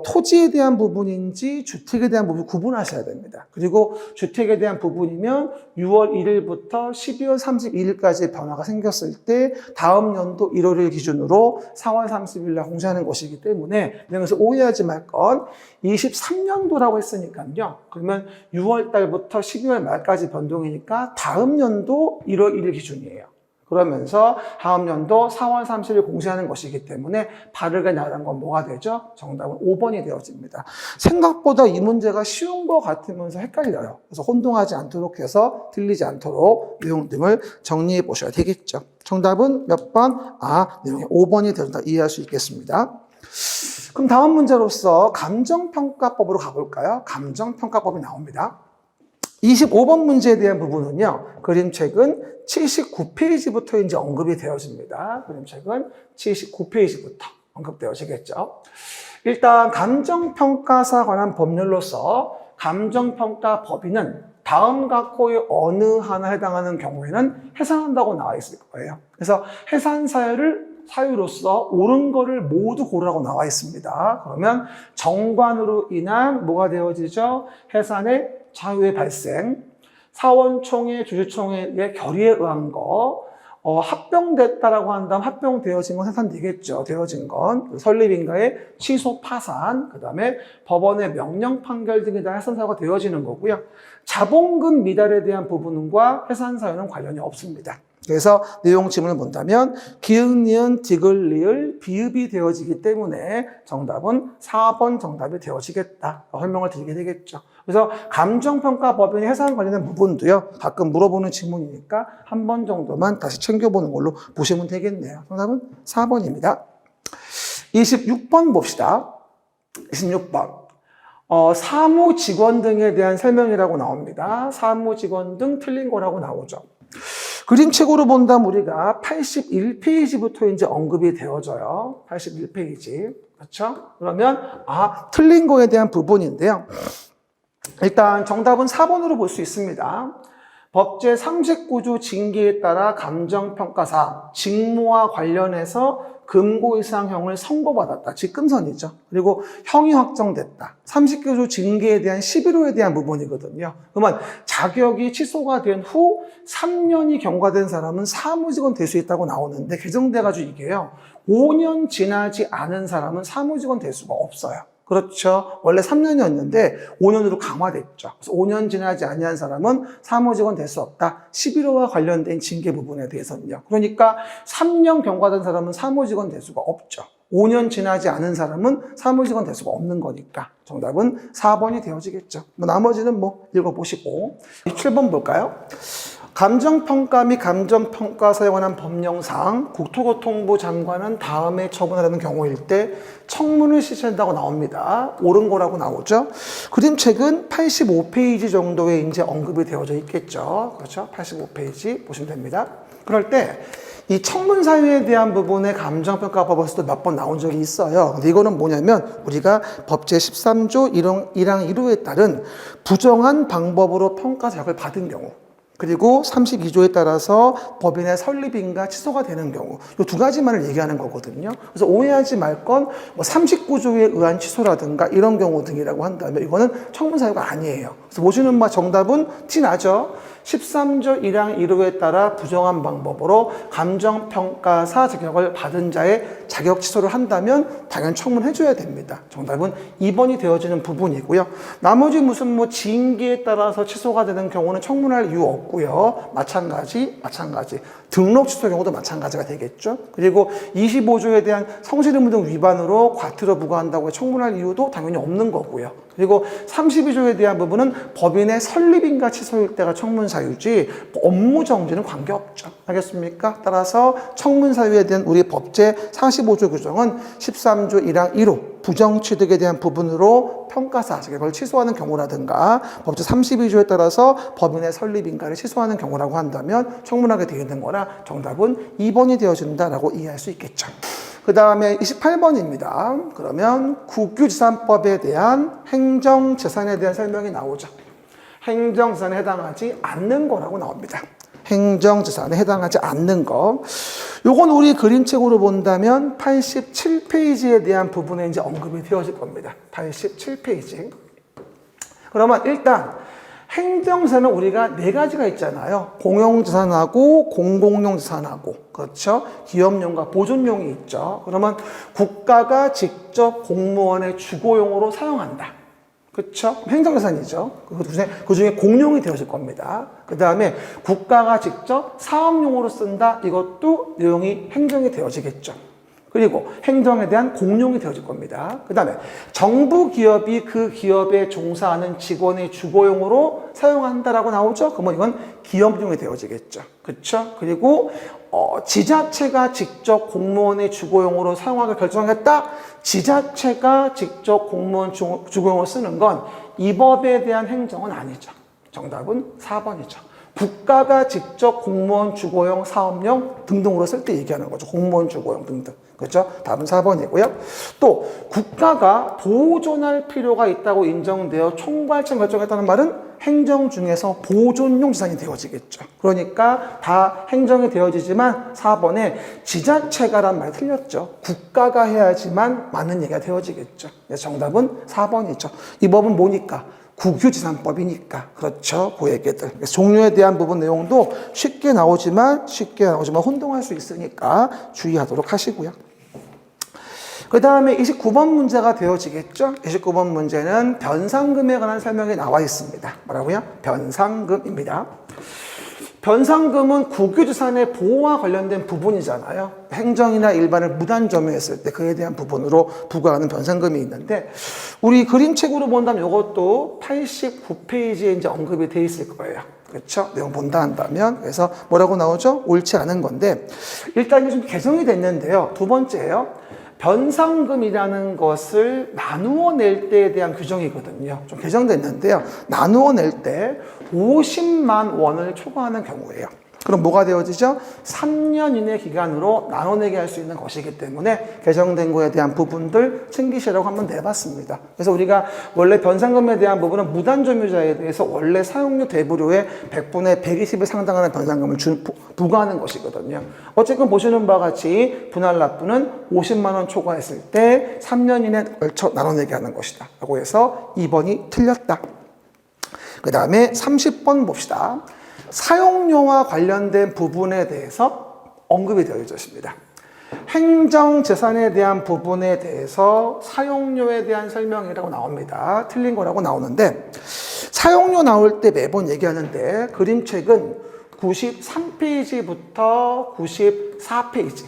A: 토지에 대한 부분인지 주택에 대한 부분 구분하셔야 됩니다. 그리고 주택에 대한 부분이면 6월 1일부터 12월 31일까지 변화가 생겼을 때 다음 연도 1월 1일 기준으로 4월 30일 날 공시하는 것이기 때문에 그래서 오해하지 말 건 23년도라고 했으니까요. 그러면 6월 달부터 12월 말까지 변동이니까 다음 연도 1월 1일 기준이에요. 그러면서 다음 연도 4월 30일 공시하는 것이기 때문에 바르게 나열한 건 뭐가 되죠? 정답은 5번이 되어집니다. 생각보다 이 문제가 쉬운 것 같으면서 헷갈려요. 그래서 혼동하지 않도록 해서 틀리지 않도록 내용 등을 정리해 보셔야 되겠죠. 정답은 몇 번? 내용이 5번이 되어진다 이해할 수 있겠습니다. 그럼 다음 문제로서 감정평가법으로 가볼까요? 감정평가법이 나옵니다. 25번 문제에 대한 부분은요, 그림책은 79페이지부터 이제 언급이 되어집니다. 그림책은 79페이지부터 언급되어지겠죠. 일단, 감정평가사 관한 법률로서 감정평가 법인은 다음 각호의 어느 하나 해당하는 경우에는 해산한다고 나와 있을 거예요. 그래서 해산 사유를 사유로서 옳은 거를 모두 고르라고 나와 있습니다. 그러면 정관으로 인한 뭐가 되어지죠? 해산의 자유의 발생, 사원총회, 주주총회의 결의에 의한 거, 합병됐다라고 한다면 합병되어진 건 해산되겠죠. 되어진 건 설립인가의 취소 파산, 그 다음에 법원의 명령 판결 등에 대한 해산 사유가 되어지는 거고요. 자본금 미달에 대한 부분과 해산 사유는 관련이 없습니다. 그래서 내용 지문을 본다면 기역, 니은, 디귿, 리을, 비읍이 되어지기 때문에 정답은 4번 정답이 되어지겠다. 설명을 드리게 되겠죠. 그래서 감정평가 법인의 해산 관련된 부분도요, 가끔 물어보는 질문이니까 한 번 정도만 다시 챙겨보는 걸로 보시면 되겠네요. 정답은 4번입니다. 26번 봅시다. 26번. 사무직원 등에 대한 설명이라고 나옵니다. 사무직원 등 틀린 거라고 나오죠. 그림책으로 본다면 우리가 81페이지부터 이제 언급이 되어져요. 81페이지. 그렇죠? 그러면, 틀린 거에 대한 부분인데요. 일단 정답은 4번으로 볼 수 있습니다. 법제 39조 징계에 따라 감정평가사, 직무와 관련해서 금고 이상형을 선고받았다. 직금선이죠. 그리고 형이 확정됐다. 39조 징계에 대한 11호에 대한 부분이거든요. 그러면 자격이 취소가 된 후 3년이 경과된 사람은 사무직원 될 수 있다고 나오는데 개정돼가지고 이게요. 5년 지나지 않은 사람은 사무직원 될 수가 없어요. 그렇죠. 원래 3년이었는데 5년으로 강화됐죠. 그래서 5년 지나지 아니한 사람은 사무직원 될 수 없다. 11호와 관련된 징계 부분에 대해서는요. 그러니까 3년 경과된 사람은 사무직원 될 수가 없죠. 5년 지나지 않은 사람은 사무직원 될 수가 없는 거니까 정답은 4번이 되어지겠죠. 나머지는 읽어보시고 7번 볼까요? 감정평가 및 감정평가사에 관한 법령상 국토교통부 장관은 다음에 처분하려는 경우일 때 청문을 실시한다고 나옵니다. 옳은 거라고 나오죠. 그림책은 85페이지 정도에 이제 언급이 되어져 있겠죠. 그렇죠? 85페이지 보시면 됩니다. 그럴 때 이 청문 사유에 대한 부분의 감정평가법에서도 몇 번 나온 적이 있어요. 근데 이거는 뭐냐면 우리가 법제 13조 1항 1호에 따른 부정한 방법으로 평가 자격을 받은 경우, 그리고 32조에 따라서 법인의 설립인가 취소가 되는 경우, 이 두 가지만을 얘기하는 거거든요. 그래서 오해하지 말 건 39조에 의한 취소라든가 이런 경우 등이라고 한다면 이거는 청문 사유가 아니에요. 그래서 보시는 정답은 티 나죠? 13조 1항 1호에 따라 부정한 방법으로 감정평가사 자격을 받은 자의 자격 취소를 한다면 당연히 청문해줘야 됩니다. 정답은 2번이 되어지는 부분이고요. 나머지 무슨 징계에 따라서 취소가 되는 경우는 청문할 이유 없고요. 마찬가지. 등록 취소 경우도 마찬가지가 되겠죠. 그리고 25조에 대한 성실의무 등 위반으로 과태료 부과한다고 청문할 이유도 당연히 없는 거고요. 그리고 32조에 대한 부분은 법인의 설립인가 취소일 때가 청문 사유지 업무 정지는 관계없죠. 알겠습니까? 따라서 청문 사유에 대한 우리 법제 45조 규정은 13조 1항 1호 부정취득에 대한 부분으로 평가사 자격을 취소하는 경우라든가 법제 32조에 따라서 법인의 설립인가를 취소하는 경우라고 한다면 청문하게 되어 있는 거라 정답은 2번이 되어준다라고 이해할 수 있겠죠. 그 다음에 28번입니다. 그러면 국유지산법에 대한 행정재산에 대한 설명이 나오죠. 행정재산에 해당하지 않는 거라고 나옵니다. 행정재산에 해당하지 않는 거. 요건 우리 그림책으로 본다면 87페이지에 대한 부분에 이제 언급이 되어질 겁니다. 87페이지. 그러면 일단 행정재산은 우리가 네 가지가 있잖아요. 공용재산하고 공공용재산하고, 그렇죠? 기업용과 보존용이 있죠. 그러면 국가가 직접 공무원의 주거용으로 사용한다. 그렇죠? 행정재산이죠. 그 중에 공용이 되어질 겁니다. 그 다음에 국가가 직접 사업용으로 쓴다. 이것도 내용이 행정이 되어지겠죠. 그리고 행정에 대한 공용이 되어질 겁니다. 그 다음에 정부 기업이 그 기업에 종사하는 직원의 주거용으로 사용한다라고 나오죠. 그러면 이건 기업용이 되어지겠죠. 그렇죠? 그리고 지자체가 직접 공무원의 주거용으로 사용하게 결정하겠다. 지자체가 직접 공무원 주거용으로 쓰는 건 이 법에 대한 행정은 아니죠. 정답은 4번이죠. 국가가 직접 공무원 주거용, 사업용 등등으로 쓸 때 얘기하는 거죠. 공무원 주거용 등등. 그렇죠? 답은 4번이고요. 또 국가가 보존할 필요가 있다고 인정되어 총괄청 결정했다는 말은 행정 중에서 보존용 지산이 되어지겠죠. 그러니까 다 행정이 되어지지만 4번에 지자체가란 말이 틀렸죠. 국가가 해야지만 맞는 얘기가 되어지겠죠. 그래서 정답은 4번이죠. 이 법은 뭐니까? 국유지산법이니까. 그렇죠. 그 얘기들. 그래서 종료에 대한 부분 내용도 쉽게 나오지만 혼동할 수 있으니까 주의하도록 하시고요. 그 다음에 29번 문제가 되어지겠죠. 29번 문제는 변상금에 관한 설명이 나와 있습니다. 뭐라고요? 변상금입니다. 변상금은 국유유산의 보호와 관련된 부분이잖아요. 행정이나 일반을 무단 점유했을 때 그에 대한 부분으로 부과하는 변상금이 있는데 우리 그림책으로 본다면 이것도 89페이지에 이제 언급이 돼 있을 거예요. 그렇죠? 내용 본다 한다면. 그래서 뭐라고 나오죠? 옳지 않은 건데 일단 이게 좀 개정이 됐는데요. 두 번째예요. 변상금이라는 것을 나누어 낼 때에 대한 규정이거든요. 좀 개정됐는데요. 나누어 낼 때 50만 원을 초과하는 경우예요. 그럼 뭐가 되어지죠? 3년 이내 기간으로 나눠내게 할 수 있는 것이기 때문에 개정된 거에 대한 부분들 챙기시라고 한번 내봤습니다. 그래서 우리가 원래 변상금에 대한 부분은 무단점유자에 대해서 원래 사용료 대부료의 100분의 120에 상당하는 변상금을 부과하는 것이거든요. 어쨌든 보시는 바와 같이 분할 납부는 50만 원 초과했을 때 3년 이내 걸쳐 나눠내게 하는 것이다. 라고 해서 2번이 틀렸다. 그 다음에 30번 봅시다. 사용료와 관련된 부분에 대해서 언급이 되어 있습니다. 행정재산에 대한 부분에 대해서 사용료에 대한 설명이라고 나옵니다. 틀린 거라고 나오는데 사용료 나올 때 매번 얘기하는데 그림책은 93페이지부터 94페이지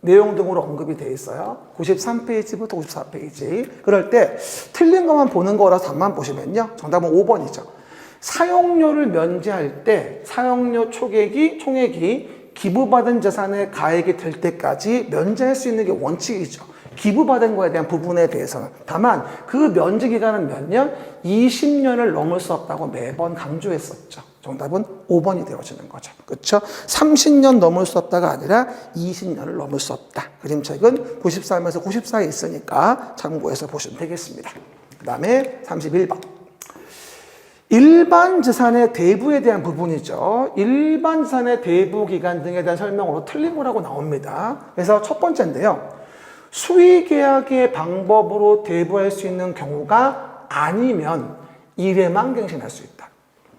A: 내용 등으로 언급이 되어 있어요. 93페이지부터 94페이지. 그럴 때 틀린 것만 보는 거라서 답만 보시면요. 정답은 5번이죠. 사용료를 면제할 때 사용료 총액이 기부받은 재산의 가액이 될 때까지 면제할 수 있는 게 원칙이죠. 기부받은 거에 대한 부분에 대해서는. 다만 그 면제 기간은 몇 년? 20년을 넘을 수 없다고 매번 강조했었죠. 정답은 5번이 되어지는 거죠. 그렇죠? 30년 넘을 수 없다가 아니라 20년을 넘을 수 없다. 그림책은 93에서 94에 있으니까 참고해서 보시면 되겠습니다. 그 다음에 31번. 일반 재산의 대부에 대한 부분이죠. 일반 재산의 대부 기간 등에 대한 설명으로 틀린 거라고 나옵니다. 그래서 첫 번째인데요. 수의계약의 방법으로 대부할 수 있는 경우가 아니면 1회만 갱신할 수 있다.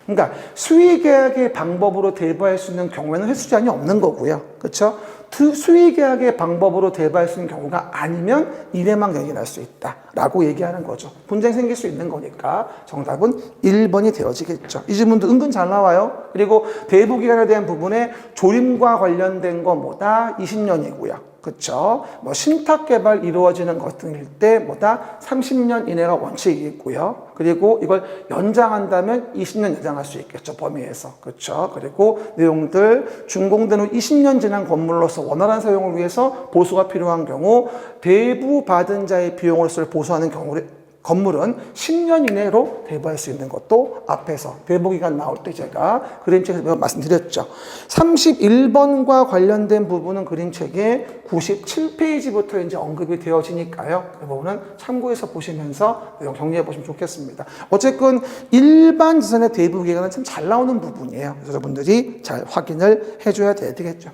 A: 그러니까 수의계약의 방법으로 대부할 수 있는 경우에는 횟수 제한이 없는 거고요. 그렇죠? 수의계약의 방법으로 대부할 수 있는 경우가 아니면 1회만 갱신할 수 있다라고 얘기하는 거죠. 분쟁이 생길 수 있는 거니까 정답은 1번이 되어지겠죠. 이 질문도 은근 잘 나와요. 그리고 대부 기간에 대한 부분에 조림과 관련된 거 뭐다? 20년이고요. 그렇죠? 뭐 신탁 개발 이루어지는 것 등일 때 뭐다? 30년 이내가 원칙이 있고요. 그리고 이걸 연장한다면 20년 연장할 수 있겠죠. 범위에서. 그렇죠? 그리고 내용들 준공된 후 20년 지난 건물로서 원활한 사용을 위해서 보수가 필요한 경우 대부 받은 자의 비용으로서 보수하는 경우를 건물은 10년 이내로 대부할 수 있는 것도 앞에서 대부기간 나올 때 제가 그림책에서 말씀드렸죠. 31번과 관련된 부분은 그림책에 97페이지부터 이제 언급이 되어지니까요. 그 부분은 참고해서 보시면서 내용 정리해 보시면 좋겠습니다. 어쨌든 일반 재산의 대부기간은 참 잘 나오는 부분이에요. 그래서 여러분들이 잘 확인을 해줘야 되겠죠.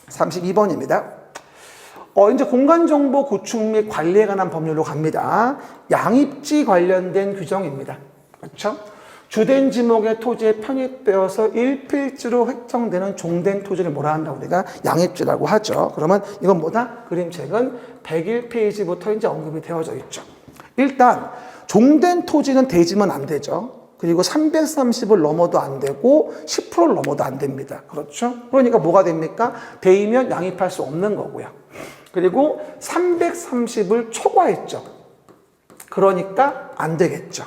A: 32번입니다. 이제 공간정보 구축 및 관리에 관한 법률로 갑니다. 양입지 관련된 규정입니다. 그렇죠? 주된 지목의 토지에 편입되어서 일필지로 획정되는 종된 토지를 뭐라 한다고 우리가 양입지라고 하죠. 그러면 이건 뭐다? 그림책은 101페이지부터 이제 언급이 되어져 있죠. 일단 종된 토지는 대지면 안 되죠. 그리고 330을 넘어도 안 되고 10%를 넘어도 안 됩니다. 그렇죠? 그러니까 뭐가 됩니까? 대이면 양입할 수 없는 거고요. 그리고 330을 초과했죠. 그러니까 안 되겠죠.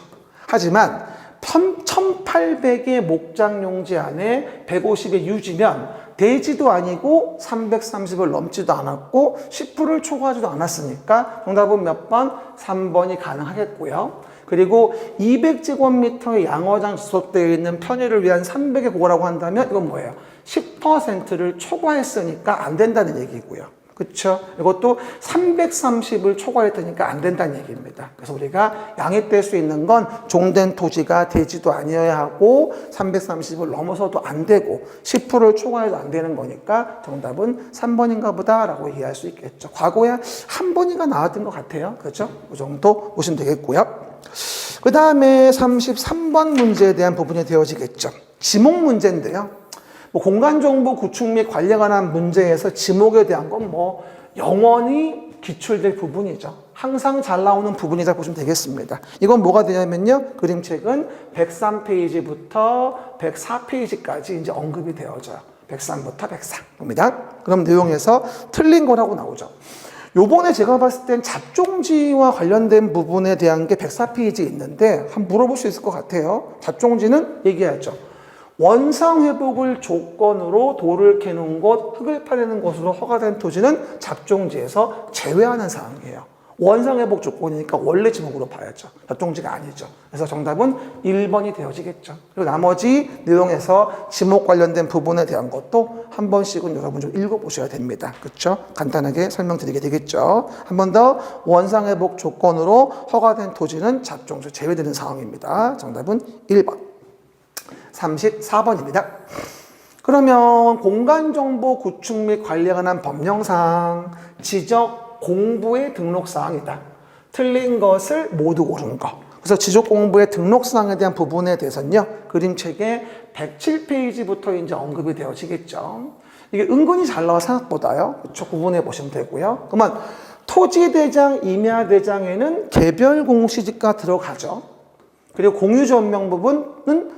A: 하지만 1800의 목장용지 안에 150의 유지면 대지도 아니고 330을 넘지도 않았고 10%를 초과하지도 않았으니까 정답은 몇 번? 3번이 가능하겠고요. 그리고 200제곱미터의 양어장 지속되어 있는 편의를 위한 300의 고거라고 한다면 이건 뭐예요? 10%를 초과했으니까 안 된다는 얘기고요. 그렇죠? 이것도 330을 초과했다니까 안 된다는 얘기입니다. 그래서 우리가 양입될 수 있는 건 종된 토지가 대지도 아니어야 하고 330을 넘어서도 안 되고 10%를 초과해도 안 되는 거니까 정답은 3번인가 보다라고 이해할 수 있겠죠. 과거에 한 번인가 나왔던 것 같아요. 그렇죠? 그 정도 보시면 되겠고요. 그 다음에 33번 문제에 대한 부분이 되어지겠죠. 지목 문제인데요. 공간정보 구축 및 관리에 관한 문제에서 지목에 대한 건 영원히 기출될 부분이죠. 항상 잘 나오는 부분이다 보시면 되겠습니다. 이건 뭐가 되냐면요. 그림책은 103페이지부터 104페이지까지 이제 언급이 되어져요. 103부터 104입니다. 그럼 내용에서 틀린 거라고 나오죠. 요번에 제가 봤을 땐 잡종지와 관련된 부분에 대한 게 104페이지에 있는데 한번 물어볼 수 있을 것 같아요. 잡종지는 얘기하죠. 원상회복을 조건으로 돌을 캐는 곳, 흙을 파내는 곳으로 허가된 토지는 잡종지에서 제외하는 사항이에요. 원상회복 조건이니까 원래 지목으로 봐야죠. 잡종지가 아니죠. 그래서 정답은 1번이 되어지겠죠. 그리고 나머지 내용에서 지목 관련된 부분에 대한 것도 한 번씩은 여러분 좀 읽어보셔야 됩니다. 그렇죠? 간단하게 설명드리게 되겠죠. 한 번 더 원상회복 조건으로 허가된 토지는 잡종지 제외되는 상황입니다. 정답은 1번. 34번입니다. 그러면 공간정보 구축 및 관리에 관한 법령상 지적 공부의 등록사항이다. 틀린 것을 모두 고른 거. 그래서 지적 공부의 등록사항에 대한 부분에 대해서는요. 그림책의 107페이지부터 이제 언급이 되어지겠죠. 이게 은근히 잘 나와 생각보다요. 그렇죠? 구분해 보시면 되고요. 그러면 토지대장, 임야대장에는 개별 공시지가 들어가죠. 그리고 공유전명 부분은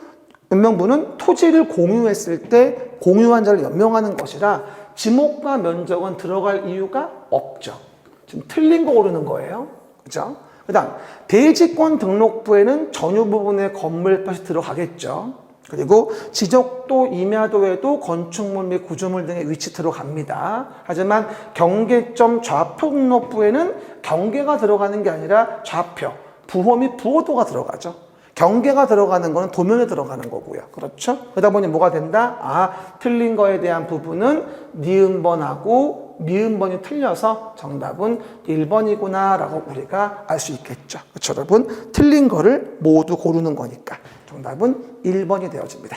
A: 토지를 공유했을 때 공유한 자를 연명하는 것이라 지목과 면적은 들어갈 이유가 없죠. 지금 틀린 거 고르는 거예요. 그죠? 그 다음, 대지권 등록부에는 전유 부분의 건물 표시 들어가겠죠. 그리고 지적도, 임야도에도 건축물 및 구조물 등의 위치 들어갑니다. 하지만 경계점 좌표 등록부에는 경계가 들어가는 게 아니라 좌표, 부호 및 부호도가 들어가죠. 경계가 들어가는 거는 도면에 들어가는 거고요. 그렇죠? 그러다 보니 뭐가 된다? 틀린 거에 대한 부분은 니은번하고 미은번이 틀려서 정답은 1번이구나 라고 우리가 알 수 있겠죠. 그렇죠, 여러분? 틀린 거를 모두 고르는 거니까 정답은 1번이 되어집니다.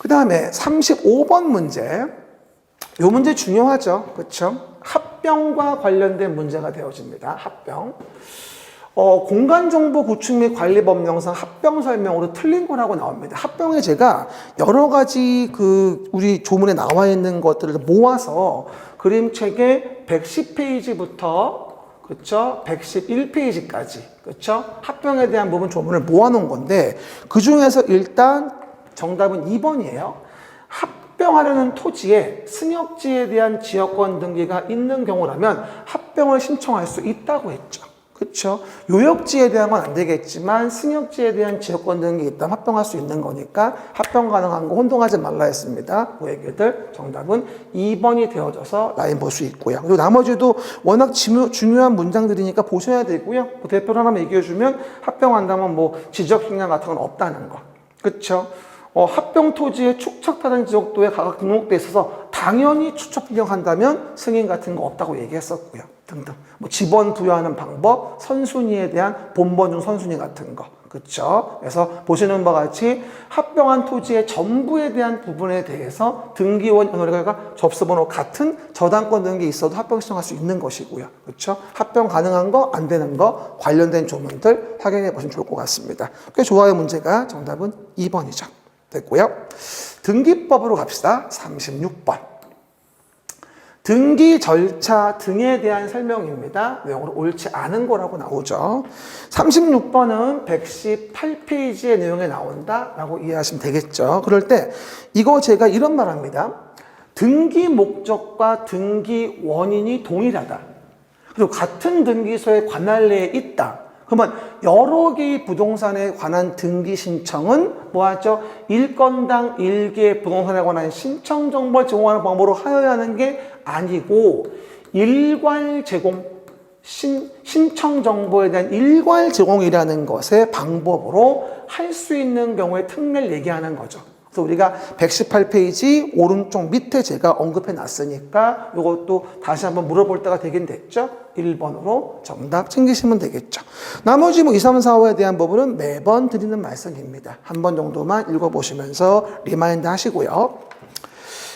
A: 그 다음에 35번 문제. 이 문제 중요하죠. 그렇죠? 합병과 관련된 문제가 되어집니다. 합병. 공간정보 구축 및 관리 법령상 합병 설명으로 틀린 거라고 나옵니다. 합병에 제가 여러 가지 우리 조문에 나와 있는 것들을 모아서 그림책의 110페이지부터 그렇죠? 111페이지까지 그렇죠? 합병에 대한 부분 조문을 모아놓은 건데 그 중에서 일단 정답은 2번이에요. 합병하려는 토지에 승역지에 대한 지역권 등기가 있는 경우라면 합병을 신청할 수 있다고 했죠. 그렇죠. 요역지에 대한 건 안 되겠지만 승역지에 대한 지역권 등기 있다면 합병할 수 있는 거니까 합병 가능한 거 혼동하지 말라 했습니다. 그 얘기들 정답은 2번이 되어져서 라인 볼 수 있고요. 그리고 나머지도 워낙 중요한 문장들이니까 보셔야 되고요. 그 대표로 하나만 얘기해주면 합병한다면 지적 식량 같은 건 없다는 거. 그렇죠. 합병 토지의 축척다른 지역도에 각각 등록돼 있어서 당연히 추척 변경한다면 승인 같은 거 없다고 얘기했었고요. 등등. 지번 부여하는 방법, 선순위에 대한 본번 중 선순위 같은 거. 그렇죠? 그래서 보시는 바와 같이 합병한 토지의 전부에 대한 부분에 대해서 등기원 연월과 접수번호 같은 저당권 등기 있어도 합병 신청할 수 있는 것이고요. 그렇죠? 합병 가능한 거, 안 되는 거 관련된 조문들 확인해 보시면 좋을 것 같습니다. 꽤 좋아요 문제가 정답은 2번이죠. 됐고요. 등기법으로 갑시다. 36번. 등기 절차 등에 대한 설명입니다. 내용으로 옳지 않은 거라고 나오죠. 36번은 118페이지의 내용에 나온다라고 이해하시면 되겠죠. 그럴 때 이거 제가 이런 말 합니다. 등기 목적과 등기 원인이 동일하다. 그리고 같은 등기소의 관할 내에 있다. 그러면 여러 개의 부동산에 관한 등기 신청은 뭐하죠? 일건당 1개의 부동산에 관한 신청 정보를 제공하는 방법으로 하여야 하는 게 아니고 일괄 제공, 신청 정보에 대한 일괄 제공이라는 것의 방법으로 할 수 있는 경우에 특례를 얘기하는 거죠. 그래서 우리가 118페이지 오른쪽 밑에 제가 언급해 놨으니까 이것도 다시 한번 물어볼 때가 되긴 됐죠. 1번으로 정답 챙기시면 되겠죠. 나머지 2, 3, 4, 5에 대한 부분은 매번 드리는 말씀입니다. 한 번 정도만 읽어보시면서 리마인드 하시고요.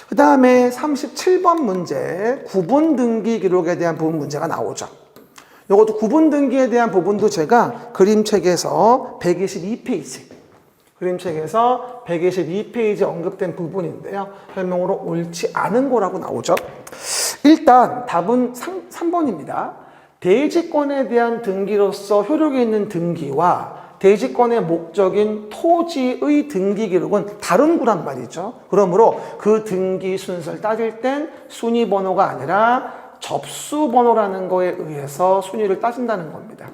A: 그 다음에 37번 문제, 구분 등기 기록에 대한 부분 문제가 나오죠. 이것도 구분 등기에 대한 부분도 제가 그림책에서 122페이지, 그림책에서 122페이지 언급된 부분인데요. 설명으로 옳지 않은 거라고 나오죠. 일단 답은 3번입니다. 대지권에 대한 등기로서 효력이 있는 등기와 대지권의 목적인 토지의 등기 기록은 다른 구란 말이죠. 그러므로 그 등기 순서를 따질 땐 순위 번호가 아니라 접수 번호라는 거에 의해서 순위를 따진다는 겁니다.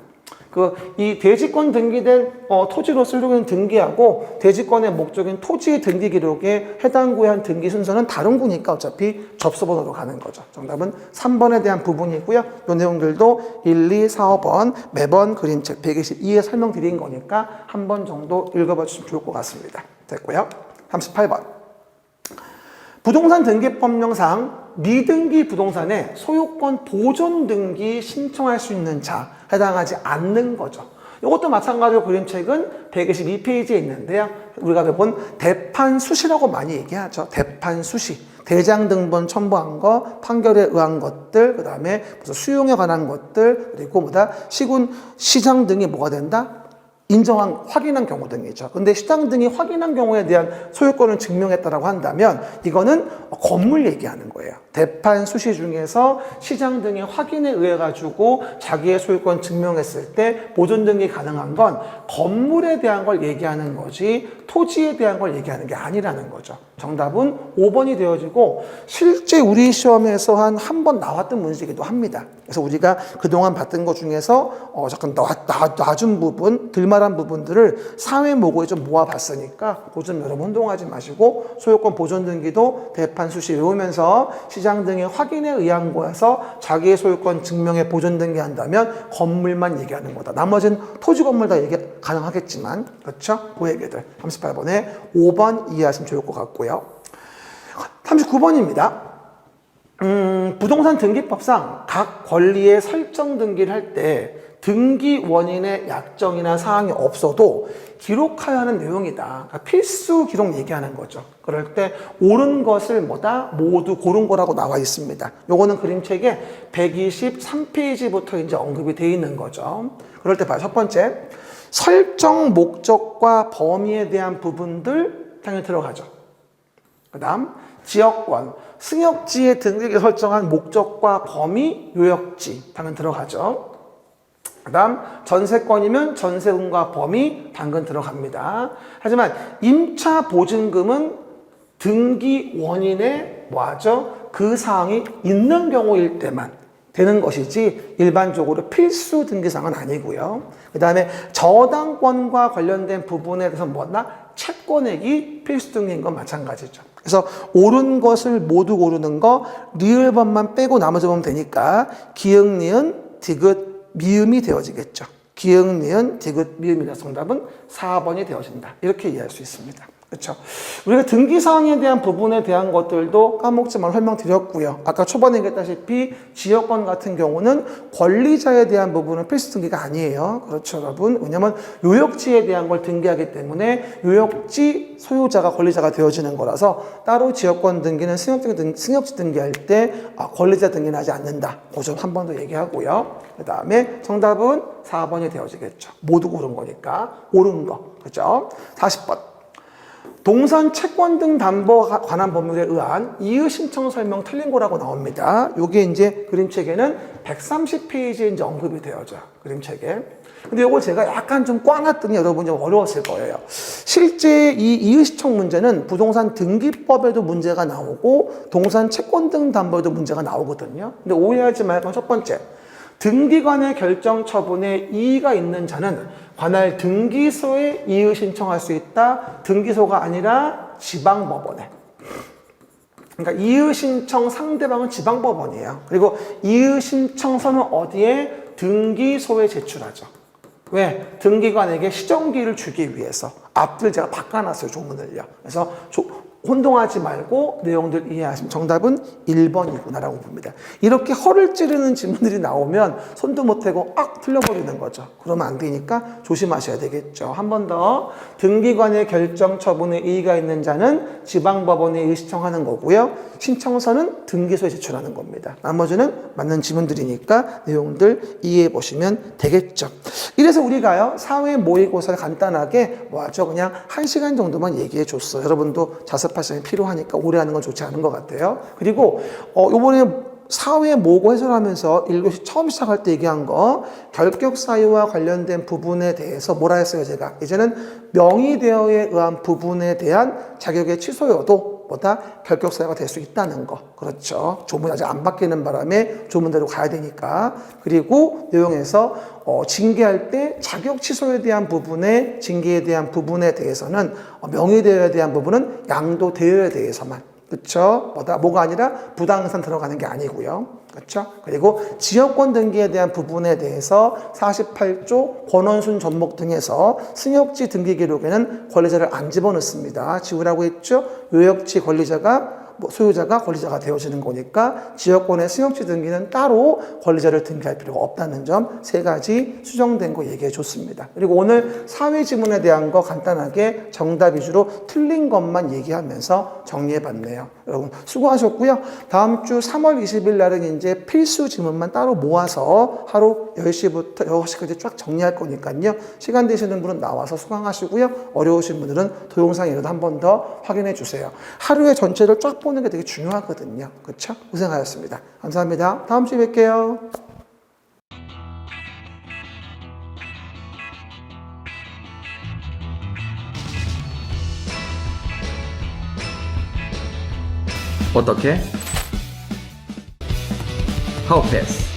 A: 이 대지권 등기된 토지로서 효력이 있는 등기하고 대지권의 목적인 토지의 등기 기록에 해당 구의 한 등기 순서는 다른 구니까 어차피 접수 번호로 가는 거죠. 정답은 3번에 대한 부분이고요. 이 내용들도 1, 2, 4, 5번 매번 그림책 122에 설명드린 거니까 한 번 정도 읽어봐 주시면 좋을 것 같습니다. 됐고요. 38번. 부동산 등기법령상 미등기 부동산에 소유권 보존 등기 신청할 수 있는 자 해당하지 않는 거죠. 이것도 마찬가지로 그림책은 122페이지에 있는데요. 우리가 매번 대판수시라고 많이 얘기하죠. 대판수시. 대장 등본 첨부한 거, 판결에 의한 것들, 그 다음에 수용에 관한 것들, 그리고 시장 등이 뭐가 된다? 확인한 경우 등이죠. 근데 시장 등이 확인한 경우에 대한 소유권을 증명했다라고 한다면 이거는 건물 얘기하는 거예요. 대판 수시 중에서 시장 등이 확인에 의해 가지고 자기의 소유권 증명했을 때 보존 등이 가능한 건 건물에 대한 걸 얘기하는 거지 토지에 대한 걸 얘기하는 게 아니라는 거죠. 정답은 5번이 되어지고 실제 우리 시험에서 한 번 나왔던 문제이기도 합니다. 그래서 우리가 그동안 봤던 것 중에서 잠깐 놔준 부분, 들말한 부분들을 사회 모고에 좀 모아봤으니까 그좀 여러분 혼동하지 마시고 소유권 보존 등기도 대판 수시 외우면서 시장 등의 확인에 의한 거여서 자기의 소유권 증명에 보존 등기한다면 건물만 얘기하는 거다. 나머지는 토지 건물 다 얘기 가능하겠지만 그렇죠? 그 얘기들 38번에 5번 이해하시면 좋을 것 같고요. 39번입니다. 부동산 등기법상 각 권리의 설정 등기를 할 때 등기 원인의 약정이나 사항이 없어도 기록하여야 하는 내용이다. 그러니까 필수 기록 얘기하는 거죠. 그럴 때 옳은 것을 모두 고른 거라고 나와 있습니다. 요거는 그림책에 123페이지부터 이제 언급이 되어 있는 거죠. 그럴 때 봐요. 첫 번째, 설정 목적과 범위에 대한 부분들 당연히 들어가죠. 그 다음, 지역권, 승역지의 등기에 설정한 목적과 범위, 요역지 당연 들어가죠. 그 다음 전세권이면 전세금과 범위 당근 들어갑니다. 하지만 임차 보증금은 등기 원인에 그 사항이 있는 경우일 때만 되는 것이지 일반적으로 필수 등기사항은 아니고요. 그 다음에 저당권과 관련된 부분에 대해서 채권액이 필수 등기인 건 마찬가지죠. 그래서 옳은 것을 모두 고르는 거 리을번만 빼고 나머지 보면 되니까 기역, 니은, 디귿, 미음이 되어지겠죠. 기역, 니은, 디귿, 미음이라 정답은 4번이 되어진다. 이렇게 이해할 수 있습니다. 그렇죠. 우리가 등기사항에 대한 부분에 대한 것들도 까먹지 말고 설명드렸고요. 아까 초반에 얘기했다시피 지역권 같은 경우는 권리자에 대한 부분은 필수 등기가 아니에요. 그렇죠, 여러분. 왜냐하면 요역지에 대한 걸 등기하기 때문에 요역지 소유자가 권리자가 되어지는 거라서 따로 지역권 등기는 승역지 등기할 때 권리자 등기는 하지 않는다. 그 점 한 번 더 얘기하고요. 그 다음에 정답은 4번이 되어지겠죠. 모두 고른 거니까 옳은 거. 그렇죠? 40번. 동산 채권 등 담보 관한 법률에 의한 이의 신청 설명 틀린 거라고 나옵니다. 요게 이제 그림책에는 130페이지에 이제 언급이 되어져. 그림책에. 근데 요걸 제가 약간 좀 꽈놨더니 여러분이 좀 어려웠을 거예요. 실제 이 이의 신청 문제는 부동산 등기법에도 문제가 나오고 동산 채권 등 담보에도 문제가 나오거든요. 근데 오해하지 말고 첫 번째. 등기관의 결정 처분에 이의가 있는 자는 관할 등기소에 이의 신청할 수 있다. 등기소가 아니라 지방법원에. 그러니까 이의 신청 상대방은 지방법원이에요. 그리고 이의 신청서는 어디에? 등기소에 제출하죠. 왜? 등기관에게 시정기를 주기 위해서. 앞들 제가 바꿔놨어요, 조문을요. 그래서 혼동하지 말고 내용들 이해하시면 정답은 1번이구나라고 봅니다. 이렇게 허를 찌르는 질문들이 나오면 손도 못 대고 틀려버리는 거죠. 그러면 안 되니까 조심하셔야 되겠죠. 한 번 더. 등기관의 결정 처분에 이의가 있는 자는 지방법원에 의시청하는 거고요. 신청서는 등기소에 제출하는 겁니다. 나머지는 맞는 지문들이니까 내용들 이해해 보시면 되겠죠. 이래서 우리가요, 사회 모의고사를 간단하게 뭐하죠? 그냥 1시간 정도만 얘기해 줬어요. 여러분도 자습할 시간이 필요하니까 오래 하는 건 좋지 않은 것 같아요. 그리고 요번에 사회 모의고 해설하면서 1교시 처음 시작할 때 얘기한 거 결격 사유와 관련된 부분에 대해서 뭐라 했어요, 제가? 이제는 명의대여에 의한 부분에 대한 자격의 취소여도 보다 결격 사유가 될 수 있다는 거. 그렇죠. 조문이 아직 안 바뀌는 바람에 조문대로 가야 되니까. 그리고 내용에서 징계할 때 자격 취소에 대한 부분에 징계에 대한 부분에 대해서는 명의대여에 대한 부분은 양도대여에 대해서만. 그렇죠? 뭐가 아니라 부당상 들어가는 게 아니고요. 그렇죠? 그리고 지역권 등기에 대한 부분에 대해서 48조 권원순 전목 등에서 승역지 등기 기록에는 권리자를 안 집어넣습니다. 지우라고 했죠? 요역지 권리자가 소유자가 권리자가 되어지는 거니까 지역권의 승역지 등기는 따로 권리자를 등기할 필요가 없다는 점 3가지 수정된 거 얘기해 줬습니다. 그리고 오늘 사회 지문에 대한 거 간단하게 정답 위주로 틀린 것만 얘기하면서 정리해 봤네요. 여러분 수고하셨고요. 다음 주 3월 20일 날은 이제 필수 지문만 따로 모아서 하루 10시부터 6시까지 쫙 정리할 거니까요. 시간 되시는 분은 나와서 수강하시고요. 어려우신 분들은 동영상이라도 한 번 더 확인해 주세요. 하루의 전체를 쫙 보는 게 되게 중요하거든요. 그렇죠? 고생하셨습니다. 감사합니다. 다음 주에 뵐게요.
B: 어떻게? How fast?